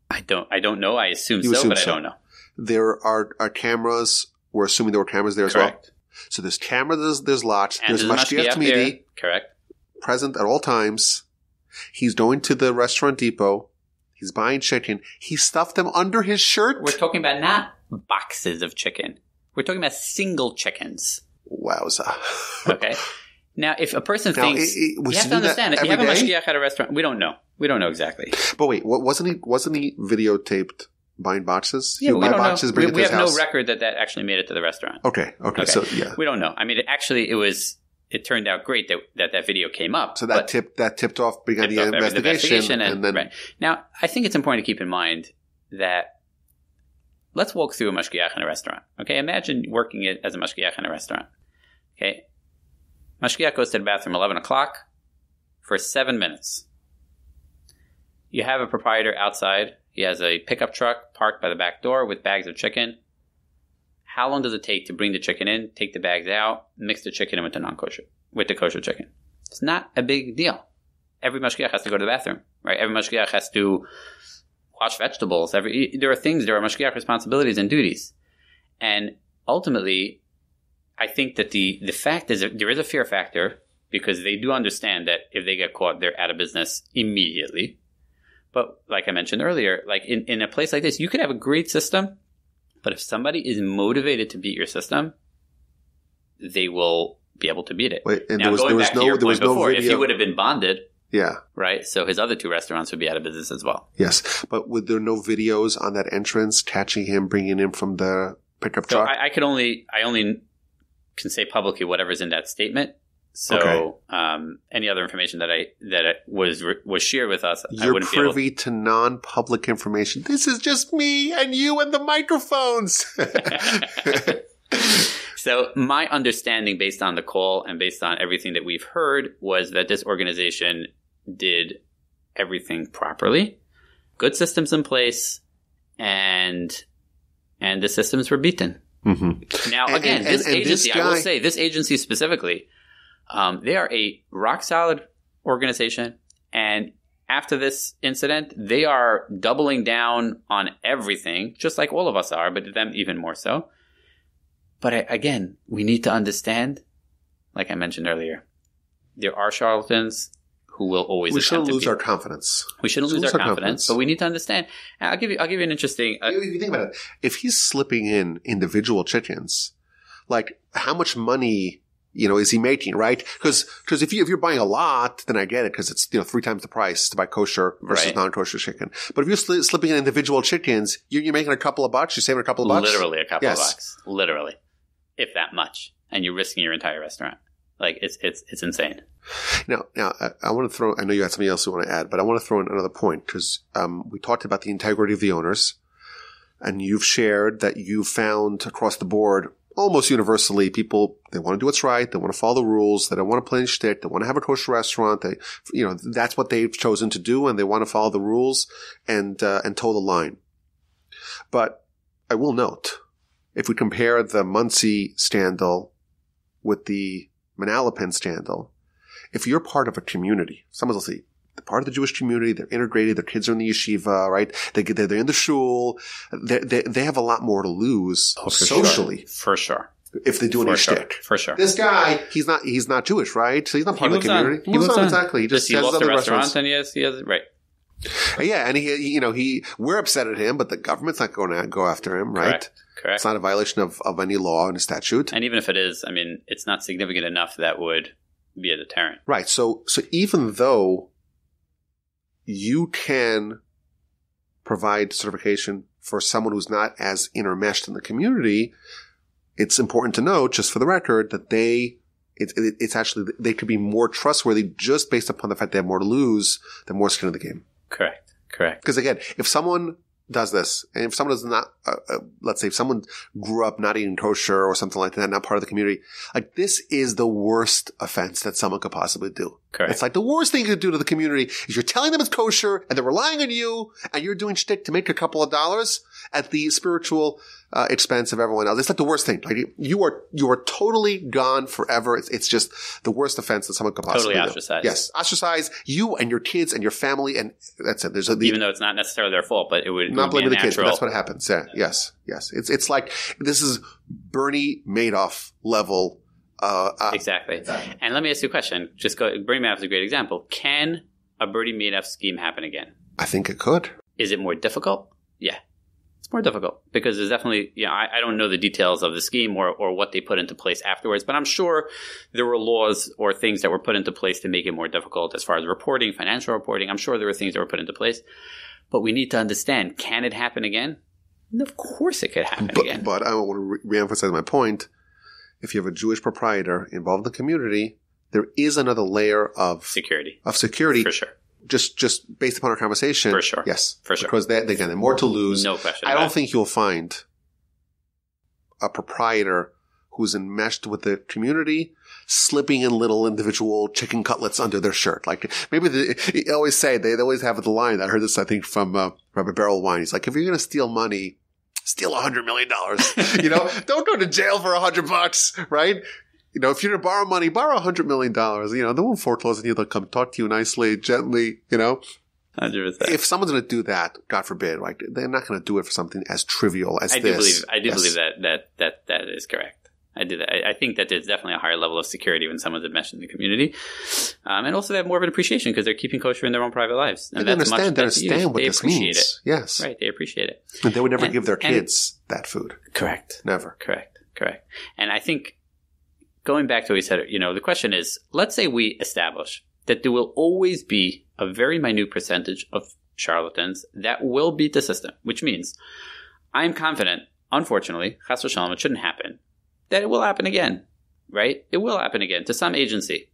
I don't know. I assume You so, assume but so. I don't know. There are cameras. We're assuming there were cameras there Correct. as well. So there's cameras, there's lots, And there's there's a mashgiach mashgiach tamidi there. Correct. present at all times. He's going to the restaurant depot. He's buying chicken. He stuffed them under his shirt. We're talking about not boxes of chicken. We're talking about single chickens. Wowza. Okay. Now, if a person thinks, you have to understand, if you have a mashgiach at a restaurant, we don't know. We don't know exactly. But wait, wasn't he videotaped buying boxes? Yeah, we don't boxes, know. Bring it to we his have house? no record that actually made it to the restaurant. Okay. So yeah, we don't know. I mean, it turned out great that video came up. So that tipped off began the investigation, and then right. Now, I think it's important to keep in mind that let's walk through a mashgiach in a restaurant. Okay, imagine working it as a mashgiach in a restaurant. Okay, mashgiach goes to the bathroom 11 o'clock for 7 minutes. You have a proprietor outside. He has a pickup truck parked by the back door with bags of chicken. How long does it take to bring the chicken in, take the bags out, mix the chicken in with the non-kosher, with the kosher chicken? It's not a big deal. Every mashgiach has to go to the bathroom, right? Every mashgiach has to wash vegetables. There are mashgiach responsibilities and duties. And ultimately, I think that the fact is that there is a fear factor because they do understand that if they get caught, they're out of business immediately. But like I mentioned earlier, like in a place like this, you could have a great system, but if somebody is motivated to beat your system, they will be able to beat it. Wait, and now, there was no video. If he would have been bonded, yeah, right, so his other 2 restaurants would be out of business as well. Yes, but were there no videos on that entrance catching him bringing him from the pickup truck? I only can say publicly whatever's in that statement. So okay. Any other information that was shared with us, You're I wouldn't privy be able to non-public information. This is just me and you and the microphones. So my understanding based on the call and based on everything that we've heard was that this organization did everything properly, good systems in place, and the systems were beaten. Mm-hmm. Now, again, this agency, I will say, this agency specifically, They are a rock solid organization, and after this incident, they are doubling down on everything, just like all of us are, but them even more so. But again, we need to understand, like I mentioned earlier, there are charlatans who will always. We shouldn't lose our confidence. We shouldn't lose our confidence, but we need to understand. I'll give you an interesting. If you think about it, if he's slipping in individual chickens, like how much money is he making, right? Because if you're buying a lot, then I get it because it's 3 times the price to buy kosher versus non-kosher chicken. But if you're slipping in individual chickens, you're making a couple of bucks. You're saving a couple of bucks. Literally a couple of bucks. Literally, if that much, and you're risking your entire restaurant. Like it's insane. Now I want to throw. I know you had something else you want to add, but I want to throw in another point because we talked about the integrity of the owners, and you've shared that you found across the board. Almost universally, people, they want to do what's right. They want to follow the rules. They don't want to play any shtick. They want to have a kosher restaurant. They, that's what they've chosen to do, and they want to follow the rules and toe the line. But I will note, if we compare the Muncie scandal with the Manalapan scandal, if you're part of a community, someone will see, they're part of the Jewish community, they're integrated, their kids are in the yeshiva, right? They're in the shul. They have a lot more to lose socially. For sure. If they do any shtick. For sure. This guy, he's not Jewish, right? So he's not part of the community. He moves on. Exactly. He just he lost the restaurant and he has right. Yeah, and we're upset at him, but the government's not going to go after him, right? Correct. It's not a violation of any law and a statute. And even if it is, I mean, it's not significant enough that would be a deterrent. Right. So even though you can provide certification for someone who's not as intermeshed in the community, it's important to note, just for the record, that it's actually, they could be more trustworthy just based upon the fact they have more to lose than more skin in the game. Correct. Because again, if someone does this, and if someone does not, let's say if someone grew up not eating kosher or something like that, not part of the community, like this is the worst offense that someone could possibly do. Correct. It's like the worst thing you could do to the community is you're telling them it's kosher and they're relying on you and you're doing shtick to make a couple of dollars at the spiritual expense of everyone else. It's like the worst thing. Like you are totally gone forever. It's just the worst offense that someone could possibly totally ostracized. Do. Yes, ostracize you and your kids and your family, and that's it. Even though it's not necessarily their fault, but it would not blaming the kids. But natural. that's what happens. Yeah. Yes. It's like this is Bernie Madoff level. Exactly. And let me ask you a question. Bernie Madoff is a great example. Can a Bernie Madoff scheme happen again? I think it could. Is it more difficult? Yeah. It's more difficult because there's definitely, I don't know the details of the scheme or what they put into place afterwards, but I'm sure there were laws or things that were put into place to make it more difficult as far as reporting, financial reporting. I'm sure there were things that were put into place, but we need to understand, can it happen again? And of course it could happen again. But I want to reemphasize my point. If you have a Jewish proprietor involved in the community, there is another layer of security. For sure. Just based upon our conversation. For sure. Yes. For sure. Because they have more to lose. No question. I don't think you'll find a proprietor who's enmeshed with the community slipping in little individual chicken cutlets under their shirt. Like maybe they always have the line. I heard this, I think, from Rabbi Barrel Wine. He's like, if you're going to steal money, steal $100 million. Don't go to jail for $100, right? If you're going to borrow money, borrow $100 million. They won't foreclose on you. They'll come talk to you nicely, gently, 100%. If someone's going to do that, God forbid, like they're not going to do it for something as trivial as this. I do believe that is correct. I do that. I think that there's definitely a higher level of security when someone's enmeshed in the community. And also they have more of an appreciation because they're keeping kosher in their own private lives. And they understand what this means. It. Yes. Right. They appreciate it. And they would never give their kids that food. Correct. Never. Correct. And I think going back to what we said, the question is, let's say we establish that there will always be a very minute percentage of charlatans that will beat the system, which means I'm confident, unfortunately, chas v'shalom, it shouldn't happen, that it will happen again, right? It will happen again to some agency.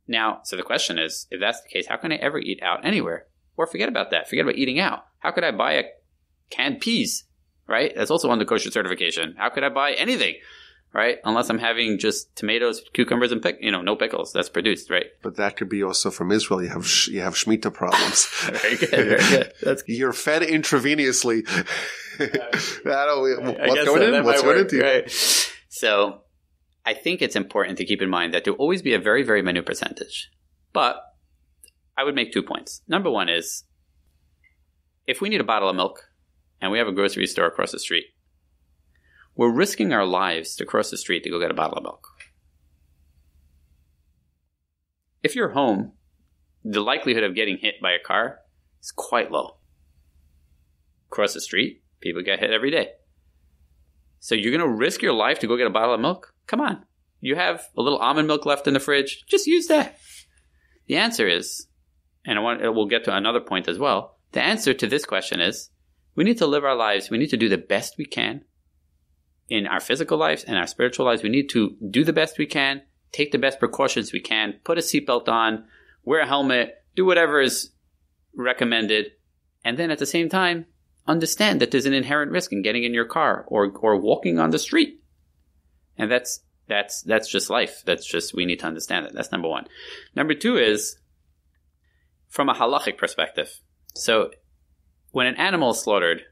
Now, so the question is, if that's the case, how can I ever eat out anywhere? Or forget about that. Forget about eating out. How could I buy a canned peas, right? That's also on the kosher certification. How could I buy anything, right? Unless I'm having just tomatoes, cucumbers, and no pickles. That's produced, right? But that could be also from Israel. You have Shemitah problems. Very good. That's good. You're fed intravenously. What's going into you? Right. So I think it's important to keep in mind that there will always be a very, very minute percentage. But I would make 2 points. Number one is, if we need a bottle of milk and we have a grocery store across the street, we're risking our lives to cross the street to go get a bottle of milk. If you're home, the likelihood of getting hit by a car is quite low. Across the street, people get hit every day. So you're going to risk your life to go get a bottle of milk? Come on. You have a little almond milk left in the fridge. Just use that. The answer is, and we'll get to another point as well, the answer to this question is, we need to live our lives. We need to do the best we can in our physical lives and our spiritual lives. We need to do the best we can, take the best precautions we can, put a seatbelt on, wear a helmet, do whatever is recommended, and then at the same time, understand that there's an inherent risk in getting in your car or walking on the street. And that's just life. We need to understand it. That's number one. Number two is from a halachic perspective. So when an animal is slaughtered,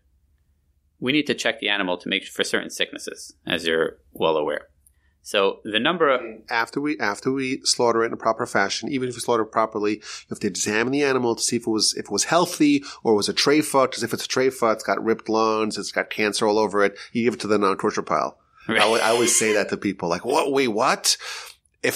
we need to check the animal to make for certain sicknesses, as you're well aware. So the number of... After we slaughter it in a proper fashion, even if we slaughter it properly, you have to examine the animal to see if it was healthy or was a treifa, because if it's a treifa, it's got ripped lungs, it's got cancer all over it. You give it to the non-kosher pile. Right. I always say that to people, like, what? Wait, what? If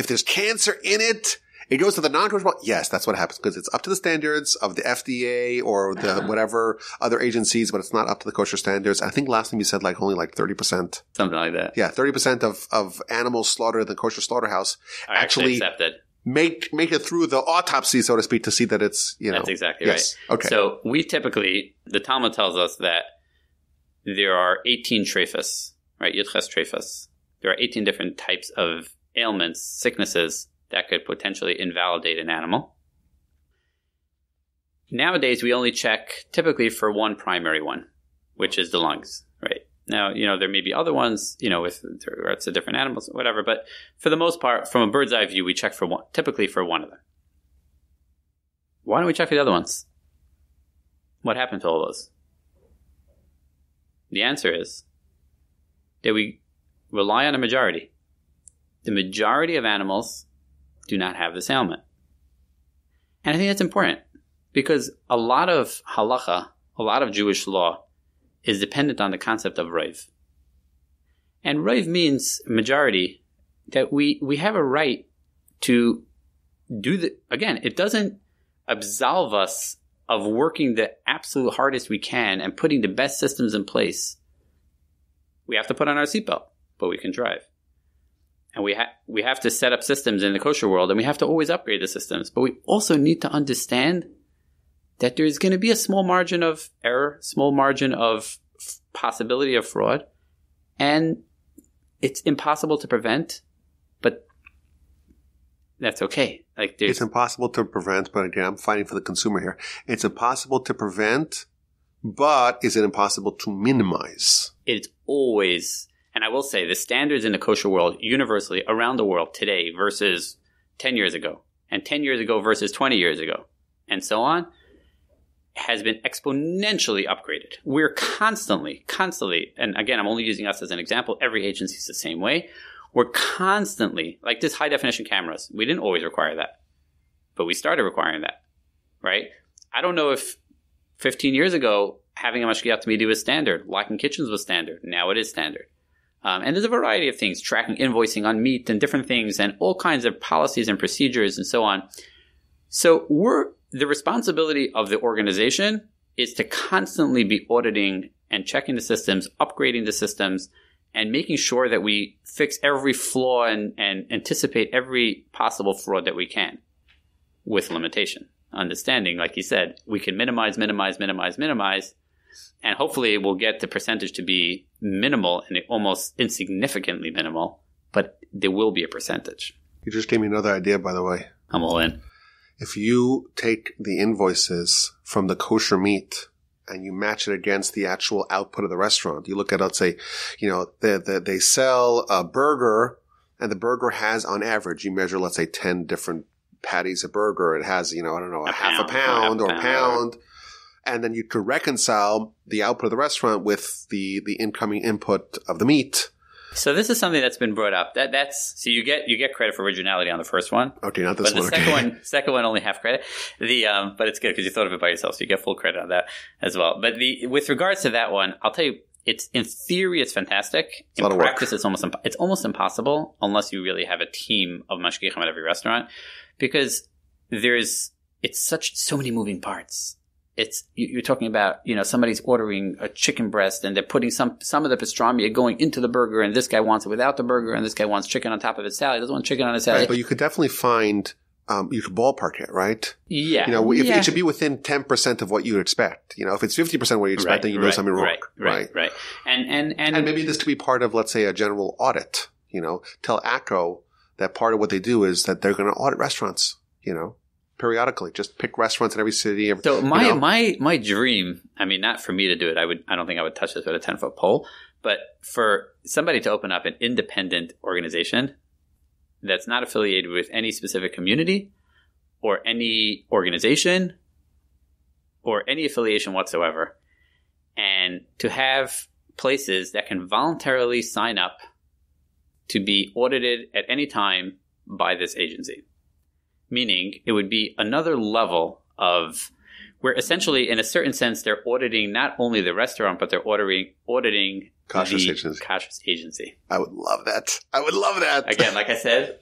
there's cancer in it, it goes to the non-kosher pile. Yes, that's what happens, because it's up to the standards of the FDA or the whatever other agencies, but it's not up to the kosher standards. I think last time you said only 30%. Something like that. Yeah, 30% of animals slaughtered in the kosher slaughterhouse are actually accepted. Make it through the autopsy, so to speak, to see that it's, That's exactly right. Okay. So we typically, the Talmud tells us that there are 18 treifas, right? Yudches treifas. There are 18 different types of ailments, sicknesses that could potentially invalidate an animal. Nowadays, we only check typically for one primary one, which is the lungs, right? Now, there may be other ones, with regards to different animals, whatever, but for the most part, from a bird's eye view, we check typically for one of them. Why don't we check for the other ones? What happened to all those? The answer is that we rely on a majority. The majority of animals do not have this ailment. And I think that's important because a lot of halacha, a lot of Jewish law is dependent on the concept of rov. And rov means majority, that we have a right to do again, it doesn't absolve us of working the absolute hardest we can and putting the best systems in place. We have to put on our seatbelt, but we can drive. And we have to set up systems in the kosher world, and we have to always upgrade the systems. But we also need to understand that there's going to be a small margin of error, small margin of possibility of fraud, and it's impossible to prevent, but that's okay. It's impossible to prevent, but again, I'm fighting for the consumer here. It's impossible to prevent, but is it impossible to minimize? It's always... And I will say the standards in the kosher world universally around the world today versus 10 years ago and 10 years ago versus 20 years ago and so on has been exponentially upgraded. We're constantly, and again, I'm only using us as an example. Every agency is the same way. We're constantly, like this high definition cameras. We didn't always require that, but we started requiring that, right? I don't know if 15 years ago, having a mashgiach tamidi was standard. Locking kitchens was standard. Now it is standard. And there's a variety of things, tracking invoicing on meat and different things and all kinds of policies and procedures and so on. So the responsibility of the organization is to constantly be auditing and checking the systems, upgrading the systems, and making sure that we fix every flaw and anticipate every possible fraud that we can with limitation. Understanding, like you said, we can minimize, and hopefully we'll get the percentage to be minimal and almost insignificantly minimal, but there will be a percentage. You just gave me another idea, by the way. I'm all in. If you take the invoices from the kosher meat and you match it against the actual output of the restaurant, you look at, let's say, they sell a burger and the burger has on average, you measure, let's say 10 different patties of burger. It has, half a pound or a pound. And then you could reconcile the output of the restaurant with the incoming input of the meat. So this is something that's been brought up. So you get credit for originality on the first one. Okay, not this but one. The second one only half credit. But it's good because you thought of it by yourself, so you get full credit on that as well. But with regards to that one, I'll tell you, it's in theory it's fantastic. In practice, it's almost impossible unless you really have a team of mashgichim at every restaurant, because it's so many moving parts. You're talking about, somebody's ordering a chicken breast and they're putting some of the pastrami going into the burger, and this guy wants it without the burger, and this guy wants chicken on top of his salad. He doesn't want chicken on his salad. Right, but you could definitely find, you could ballpark it, right? Yeah. It should be within 10% of what you expect. If it's 50% what you expect, then you know something wrong. Right. And maybe this could be part of, let's say, a general audit. Tell ACO that part of what they do is that they're going to audit restaurants, periodically. Just pick restaurants in every city. So my dream, not for me to do it, I don't think I would touch this with a 10-foot pole, but for somebody to open up an independent organization that's not affiliated with any specific community or any organization or any affiliation whatsoever, and to have places that can voluntarily sign up to be audited at any time by this agency. Meaning it would be another level of where essentially, in a certain sense, they're auditing not only the restaurant, but they're auditing Kashrus agency. I would love that. Again, like I said,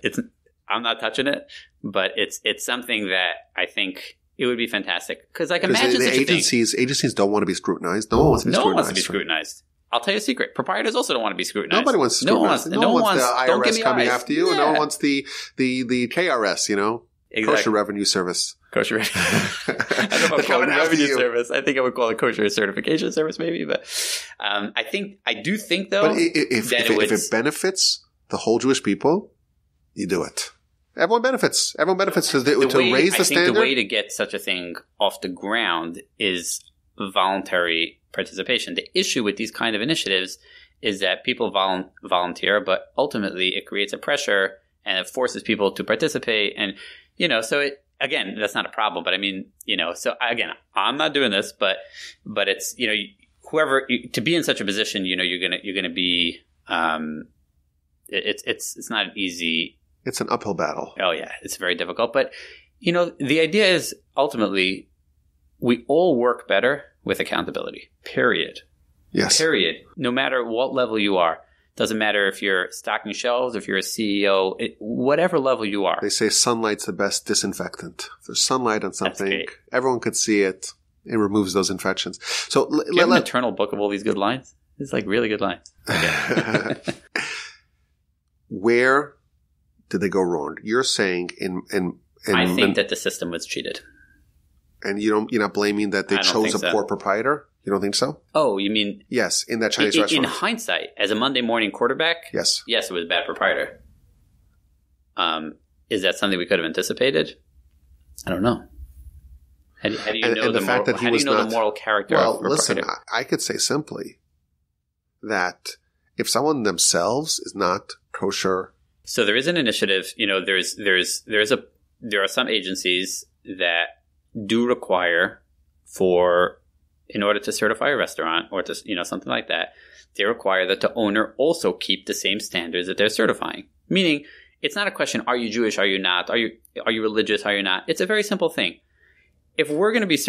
I'm not touching it, but it's something that I think it would be fantastic. Because imagine such a thing. Agencies don't want to be scrutinized. No one wants to be scrutinized. I'll tell you a secret. Proprietors also don't want to be scrutinized. Nobody wants to scrutinize. No one wants the IRS coming after you. Yeah. No one wants the KRS, Exactly. Kosher Revenue Service. Kosher Revenue. I don't know if I'll call it Revenue Service. I think I would call it Kosher Certification Service maybe. But I do think though, but if it benefits the whole Jewish people, you do it. Everyone benefits. Everyone benefits to raise the standard. The way to get such a thing off the ground is voluntary participation. The issue with these kind of initiatives is that people volunteer, but ultimately it creates a pressure and it forces people to participate. And, so again, that's not a problem. But so again, I'm not doing this, but it's, whoever, to be in such a position, you're going to be, it's not easy. It's an uphill battle. Oh yeah. It's very difficult. But, the idea is ultimately we all work better with accountability, period. Yes. Period. No matter what level you are. Doesn't matter if you're stocking shelves, if you're a CEO, whatever level you are. They say sunlight's the best disinfectant. If there's sunlight on something, everyone could see it. It removes those infections. So do you have an eternal book of all these good lines? It's really good lines. Okay. Where did they go wrong? You're saying I think that the system was cheated. And you're not blaming that they chose a poor proprietor? You don't think so? Oh, you mean... Yes, in that Chinese restaurant. In hindsight, as a Monday morning quarterback? Yes. Yes, it was a bad proprietor. Is that something we could have anticipated? I don't know. How do you know the moral character of a proprietor? Well, listen, I could say simply that if someone themselves is not kosher... So there is an initiative, there are some agencies that do require in order to certify a restaurant or to, something like that, they require that the owner also keep the same standards that they're certifying. Meaning, it's not a question, are you Jewish, are you not? Are you religious, are you not? It's a very simple thing. If we're going to be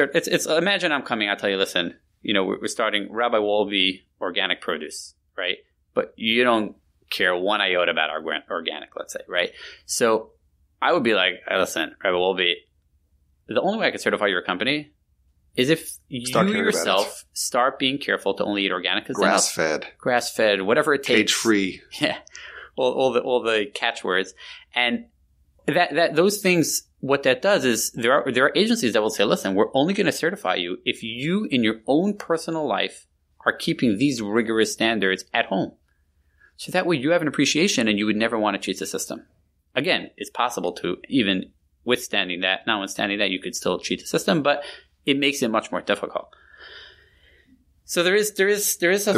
imagine I'm coming, I'll tell you, listen, we're starting Rabbi Wolbe organic produce, right? But you don't care one iota about organic, let's say, right? So I would be like, hey, listen, Rabbi Wolbe, the only way I can certify your company is if you yourself start being careful to only eat organic. Grass-fed, whatever it takes. Cage-free. Yeah. All the catchwords. And that those things, what that does is there are agencies that will say, listen, we're only going to certify you if you in your own personal life are keeping these rigorous standards at home. So that way you have an appreciation and you would never want to cheat the system. Again, it's possible to even notwithstanding that, you could still cheat the system, but it makes it much more difficult. So there is such a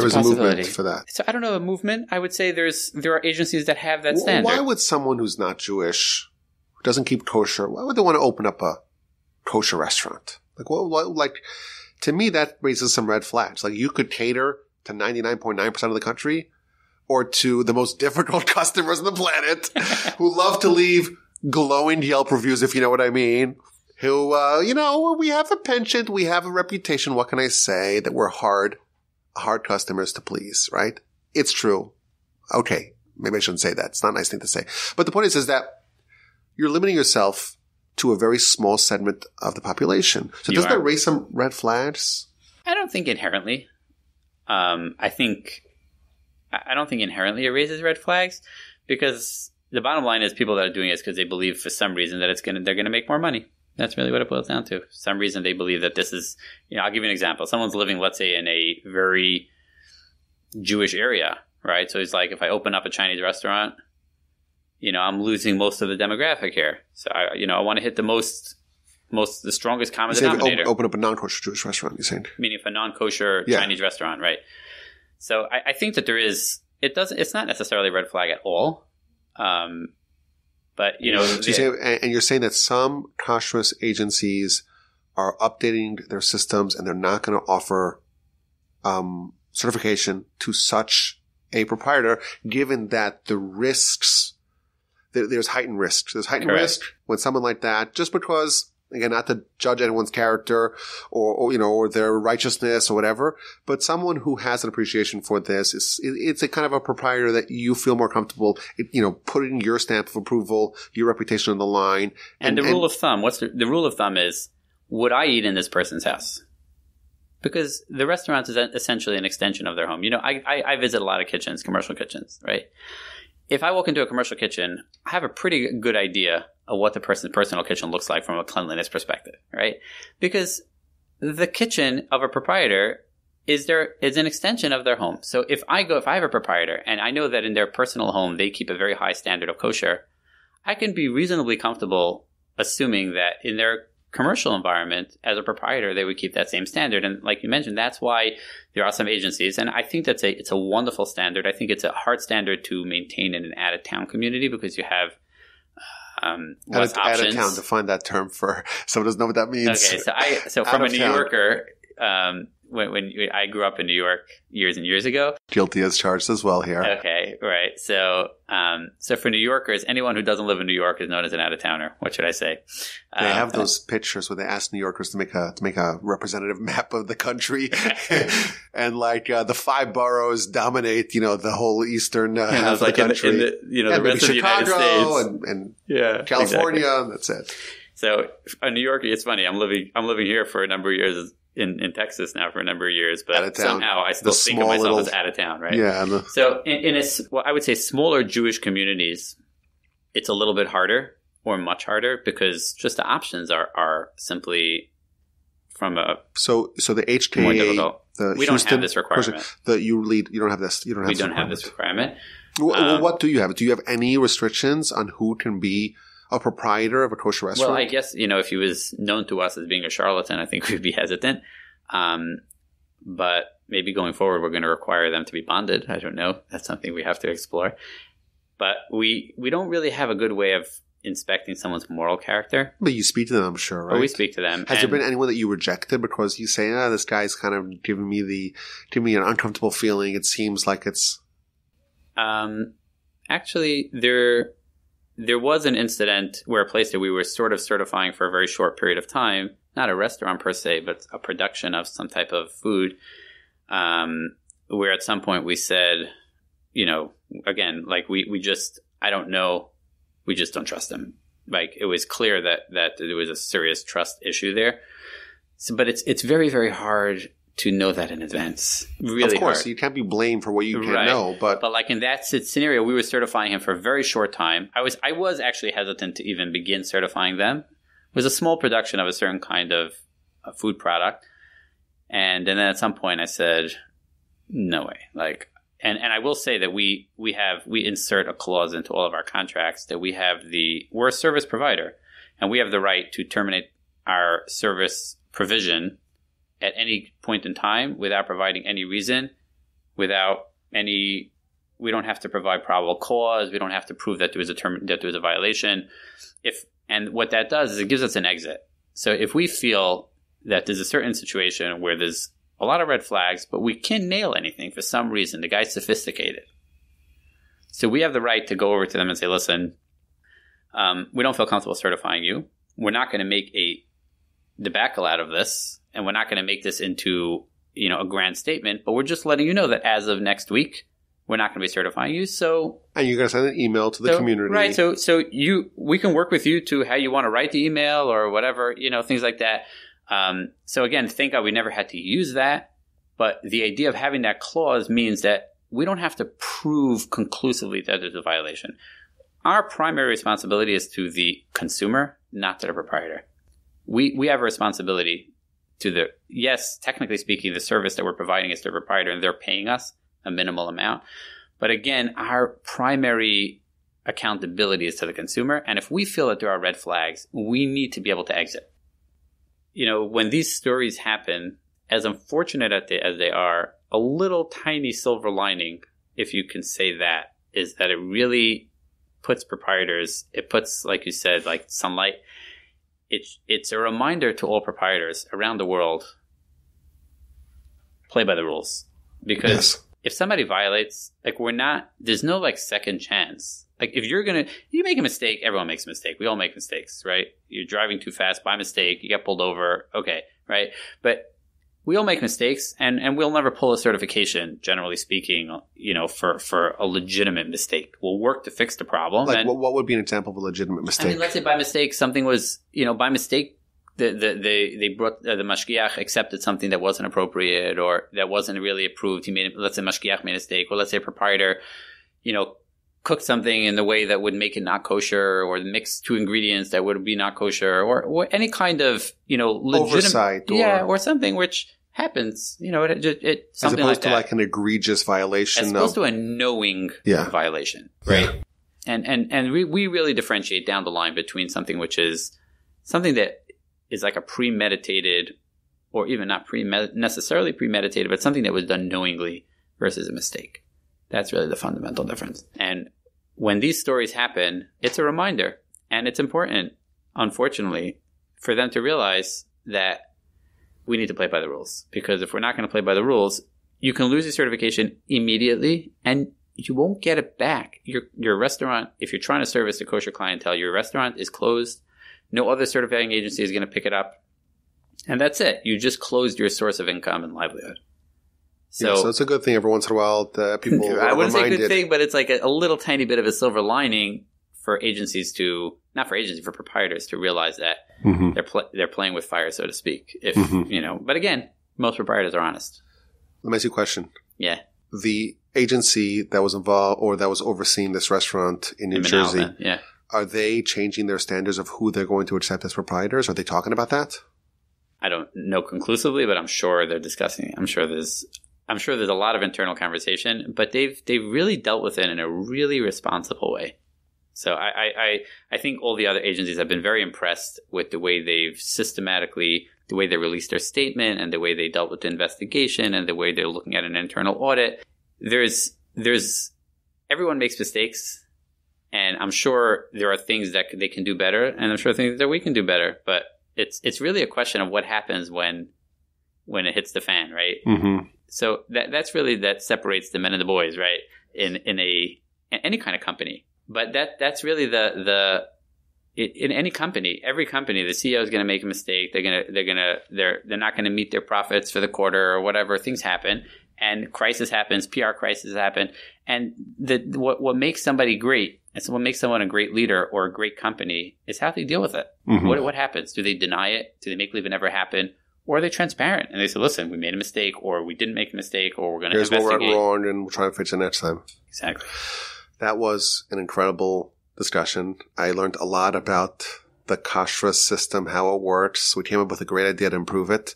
possibility. A movement for that. So I don't know, a movement. I would say there are agencies that have that standard. Why would someone who's not Jewish, who doesn't keep kosher, why would they want to open up a kosher restaurant? To me, that raises some red flags. You could cater to 99.9% of the country, or to the most difficult customers on the planet who love to leave glowing Yelp reviews, if you know what I mean, who, we have a penchant, we have a reputation, what can I say, that we're hard customers to please, right? It's true. Okay, maybe I shouldn't say that. It's not a nice thing to say. But the point is that you're limiting yourself to a very small segment of the population. So doesn't that raise some red flags? I don't think inherently. I don't think inherently it raises red flags, because the bottom line is people that are doing it because they believe for some reason that they're going to make more money. That's really what it boils down to. For some reason they believe that this is, I'll give you an example. Someone's living, let's say, in a very Jewish area, right? So it's like, if I open up a Chinese restaurant, I'm losing most of the demographic here. So I want to hit the strongest common denominator. Open up a non-kosher Jewish restaurant, you're saying? Meaning if a non-kosher Chinese restaurant, right? So I think that it's not necessarily a red flag at all. But, and you're saying that some kashrus agencies are updating their systems and they're not going to offer certification to such a proprietor, given that the risks, there's heightened risks. There's heightened risk when someone like that, just because, again, not to judge anyone's character or their righteousness or whatever, but someone who has an appreciation for this, it's a kind of a proprietor that you feel more comfortable, putting your stamp of approval, your reputation on the line. And the rule of thumb, the rule of thumb is, would I eat in this person's house? Because the restaurant is essentially an extension of their home. I visit a lot of kitchens, commercial kitchens, right? If I walk into a commercial kitchen, I have a pretty good idea of what the personal kitchen looks like from a cleanliness perspective, right? Because the kitchen of a proprietor is an extension of their home. So if I have a proprietor and I know that in their personal home they keep a very high standard of kosher, I can be reasonably comfortable assuming that in their commercial environment, as a proprietor, they would keep that same standard. And like you mentioned, that's why there are some agencies, and I think it's a wonderful standard. I think it's a hard standard to maintain in an out-of-town community, because you have less options. Out-of-town, define that term for someone doesn't know what that means. Okay, so from a New Yorker, when I grew up in New York years and years ago. Guilty as charged as well here. Okay, right. So for New Yorkers, anyone who doesn't live in New York is known as an out-of-towner. What should I say? They have those pictures where they ask New Yorkers to make a representative map of the country, and the 5 boroughs dominate, the whole eastern half of the country. The rest of the United States and California. Exactly. And that's it. So a New Yorker, it's funny. I'm living here for a number of years. In Texas now for a number of years, but somehow I still think of myself as out of town, right? Yeah. So in I would say smaller Jewish communities, it's a little bit harder, or much harder, because just the options are simply from a so the HKA, more difficult. We don't have this requirement. You don't have this. You don't have. We don't have this requirement. Well, what do you have? Do you have any restrictions on who can be a proprietor of a kosher restaurant? Well, I guess, if he was known to us as being a charlatan, I think we'd be hesitant. But maybe going forward, we're going to require them to be bonded. I don't know. That's something we have to explore. But we don't really have a good way of inspecting someone's moral character. But you speak to them, I'm sure, right? But we speak to them. Has there been anyone that you rejected because you say, this guy's kind of giving me an uncomfortable feeling. It seems like it's... Actually, there was an incident where a place that we were sort of certifying for a very short period of time, not a restaurant per se, but a production of some type of food, where at some point we said, again, we just, I don't know, we just don't trust them. It was clear that there was a serious trust issue there. So, but it's very, very hard to know that in advance. Really, of course, hard. You can't be blamed for what you can't know. But in that scenario, we were certifying him for a very short time. I was actually hesitant to even begin certifying them. It was a small production of a certain kind of a food product, and then at some point I said, no way. And I will say that we insert a clause into all of our contracts that we're a service provider, and we have the right to terminate our service provision at any point in time without providing any reason, we don't have to provide probable cause. We don't have to prove that there was a violation. And what that does is it gives us an exit. So if we feel that there's a certain situation where there's a lot of red flags, but we can't nail anything for some reason, the guy's sophisticated, So we have the right to go over to them and say, listen, we don't feel comfortable certifying you. We're not going to make a debacle out of this, and we're not going to make this into, a grand statement, but we're just letting you know that as of next week, we're not going to be certifying you. So, and you're going to send an email to the community, right? So we can work with you to how you want to write the email or whatever, things like that. So again, thank God we never had to use that. But the idea of having that clause means that we don't have to prove conclusively that there's a violation. Our primary responsibility is to the consumer, not to the proprietor. We have a responsibility to yes, technically speaking, the service that we're providing is to the proprietor and they're paying us a minimal amount. But again, our primary accountability is to the consumer. And if we feel that there are red flags, we need to be able to exit. When these stories happen, as unfortunate as they are, a little tiny silver lining, if you can say that, is that it really puts proprietors, it puts, like you said, like sunlight. It's a reminder to all proprietors around the world, play by the rules. Because if somebody violates, there's no second chance. If you make a mistake, everyone makes a mistake. We all make mistakes, right? You're driving too fast by mistake, you get pulled over, okay, right? But we all make mistakes, and we'll never pull a certification, generally speaking, for a legitimate mistake. We'll work to fix the problem. What would be an example of a legitimate mistake? Let's say by mistake, something was, by mistake, they brought the mashgiach accepted something that wasn't appropriate or that wasn't really approved. Let's say mashgiach made a mistake, or let's say a proprietor, cooked something in the way that would make it not kosher, or mixed two ingredients that would be not kosher, or any kind of, oversight, or something which happens, it something as opposed to that. an egregious violation, as opposed to a knowing violation, right? Yeah. And we really differentiate down the line between something which is something that is like a premeditated, or even not necessarily premeditated, but something that was done knowingly versus a mistake. That's really the fundamental difference. And when these stories happen, it's a reminder. And it's important, unfortunately, for them to realize that we need to play by the rules. Because if we're not going to play by the rules, you can lose your certification immediately and you won't get it back. Your restaurant, if you're trying to service a kosher clientele, your restaurant is closed. No other certifying agency is going to pick it up. And that's it. You just closed your source of income and livelihood. So it's a good thing every once in a while that people I wouldn't say a good thing, but it's like a little tiny bit of a silver lining for agencies for proprietors to realize that they're playing with fire, so to speak. But again, most proprietors are honest. Let me ask you a question. Yeah. The agency that was involved or that was overseeing this restaurant in New Jersey, are they changing their standards of who they're going to accept as proprietors? Are they talking about that? I don't know conclusively, but I'm sure they're discussing it. I'm sure there's a lot of internal conversation, but they've really dealt with it in a really responsible way. So I think all the other agencies have been very impressed with the way they've systematically, the way they released their statement and the way they dealt with the investigation and the way they're looking at an internal audit. Everyone makes mistakes, and I'm sure there are things that they can do better, and I'm sure things that we can do better, but it's really a question of what happens when it hits the fan, right? Mm-hmm. So that's really, that separates the men and the boys, right? In any kind of company. But that's really in any company, every company, the CEO is going to make a mistake. They're not going to meet their profits for the quarter or whatever. Things happen, and crisis happens. PR crisis happen, and what makes somebody great, and what makes someone a great leader or a great company is how they deal with it. Mm-hmm. What happens? Do they deny it? Do they make believe it never happened? Or are they transparent? And they say, listen, we made a mistake, or we didn't make a mistake, or we're going to investigate. Here's what went wrong, and we'll try to fix it next time. Exactly. That was an incredible discussion. I learned a lot about the kashrus system, how it works. We came up with a great idea to improve it.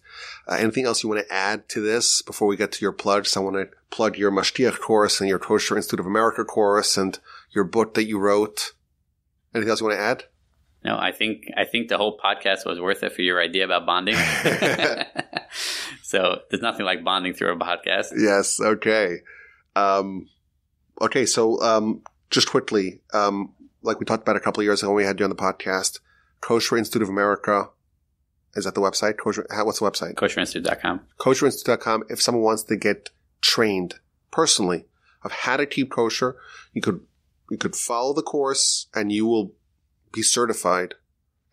Anything else you want to add to this before we get to your plugs? I want to plug your Mashgiach course and your Kosher Institute of America course and your book that you wrote. Anything else you want to add? No, I think the whole podcast was worth it for your idea about bonding. So there's nothing like bonding through a podcast. Yes. Okay. So just quickly, like we talked about a couple of years ago when we had you on the podcast, Kosher Institute of America, is that the website? What's the website? kosherinstitute.com. kosherinstitute.com. If someone wants to get trained personally of how to keep kosher. You could follow the course and you will be certified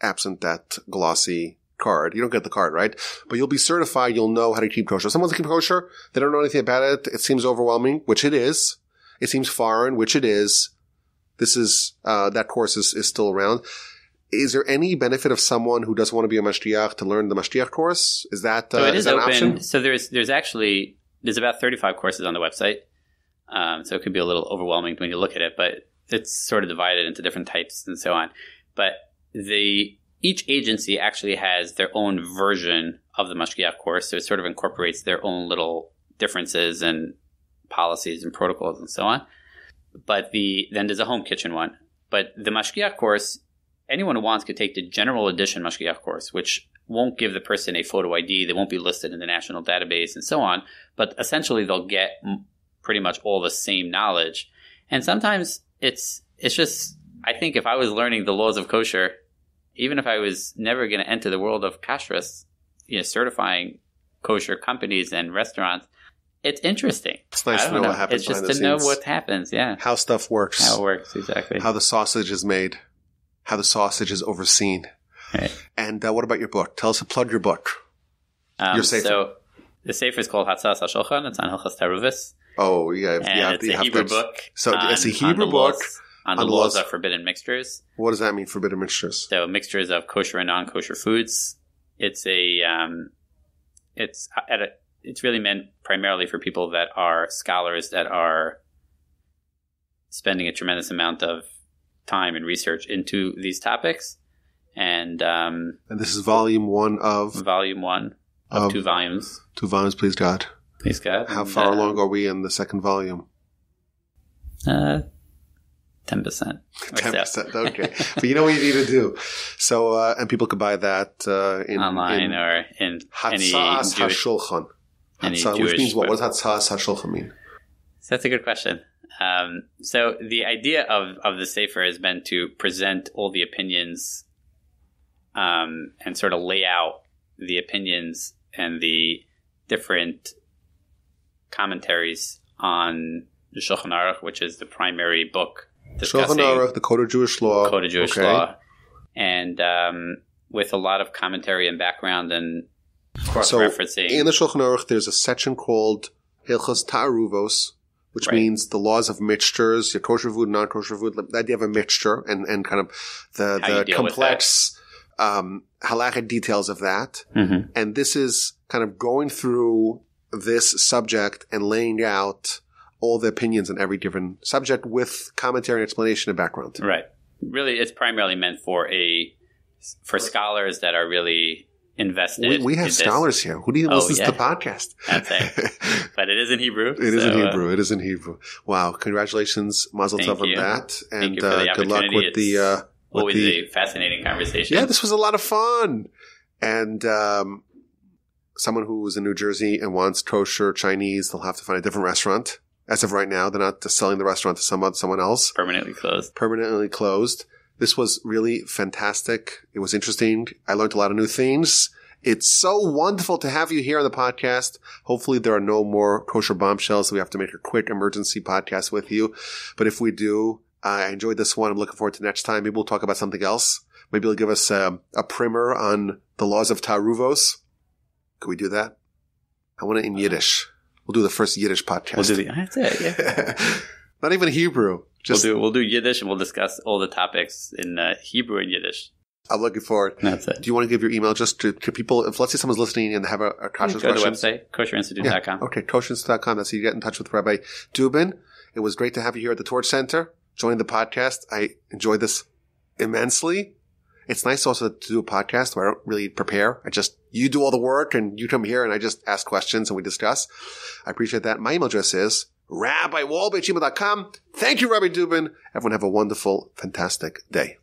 absent that glossy card. You don't get the card, right? But you'll be certified. You'll know how to keep kosher. Someone's keep kosher. They don't know anything about it. It seems overwhelming, which it is. It seems foreign, which it is. This is, that course is still around. Is there any benefit of someone who doesn't want to be a mashgiach to learn the mashgiach course? Is that, so it is that an option? So there's about 35 courses on the website. So it could be a little overwhelming when you look at it, but it's sort of divided into different types and so on. But each agency actually has their own version of the mashgiach course. So it sort of incorporates their own little differences and policies and protocols and so on. But then there's a home kitchen one. But the mashgiach course, anyone who wants could take the general edition mashgiach course, which won't give the person a photo ID. They won't be listed in the national database and so on. But essentially, they'll get pretty much all the same knowledge. And sometimes it's just, I think if I was learning the laws of kosher, even if I was never going to enter the world of kashrus, certifying kosher companies and restaurants, it's interesting. It's nice to know what happens. It's just to know what happens, yeah. How stuff works. How it works, exactly. How the sausage is made. How the sausage is overseen. Right. And what about your book? Tell us to plug your book. Your sefer. So the sefer is called Hatzas HaShulchan. It's on Hilchos Taruvis. Oh, yeah. And it's a Hebrew book. So it's a Hebrew book. On the laws of forbidden mixtures. What does that mean, forbidden mixtures? So mixtures of kosher and non-kosher foods. It's really meant primarily for people that are scholars that are spending a tremendous amount of time and research into these topics. And this is volume 1 of? Volume 1 of 2 volumes. 2 volumes, please God. Please God. How far along are we in the second volume? 10%. 10%, okay. But you know what you need to do. So, and people could buy that online or in Hatzas HaShulchan. Which means what? What does Hatzas HaShulchan mean? So that's a good question. So the idea of the sefer has been to present all the opinions and sort of lay out the opinions and the different commentaries on the Shulchan Aruch, which is the primary book discussing Shulchan Aruch, the Code of Jewish Law. Code of Jewish Law. And with a lot of commentary and background and cross-referencing. So in the Shulchan Aruch, there's a section called Hilchos Ta'aruvos, which means the laws of mixtures, your kosher food, non-kosher food, the idea of a mixture and kind of the complex halakhic details of that. Mm-hmm. And this is kind of going through this subject and laying out all the opinions on every different subject with commentary and explanation and background. Right. Really, it's primarily meant for scholars that are really invested. We have scholars here. Who do you listen to the podcast? That's it. But it is in Hebrew. It is in Hebrew. Wow. Congratulations. Mazel tov on that. And good luck with the... always a fascinating conversation. Yeah, this was a lot of fun. And someone who is in New Jersey and wants kosher Chinese, they'll have to find a different restaurant. As of right now, they're not selling the restaurant to someone else. Permanently closed. This was really fantastic. It was interesting. I learned a lot of new things. It's so wonderful to have you here on the podcast. Hopefully there are no more kosher bombshells. So we have to make a quick emergency podcast with you. But if we do, I enjoyed this one. I'm looking forward to next time. Maybe we'll talk about something else. Maybe you'll give us a primer on the laws of Ta'aruvos. Could we do that? I want it in Yiddish. We'll do the first Yiddish podcast. That's it, yeah. Not even Hebrew. We'll do Yiddish and we'll discuss all the topics in Hebrew and Yiddish. I'm looking forward. That's it. Do you want to give your email just to people? If let's say someone's listening and they have a kashrus question. Go to the website, kosherinstitute.com. Yeah. Okay, kosherinstitute.com. That's how you get in touch with Rabbi Dubin. It was great to have you here at the Torch Center, joining the podcast. I enjoyed this immensely. It's nice also to do a podcast where I don't really prepare. You do all the work and you come here and I just ask questions and we discuss. I appreciate that. My email address is rabbiwolbe@gmail.com. Thank you, Rabbi Dubin. Everyone have a wonderful, fantastic day.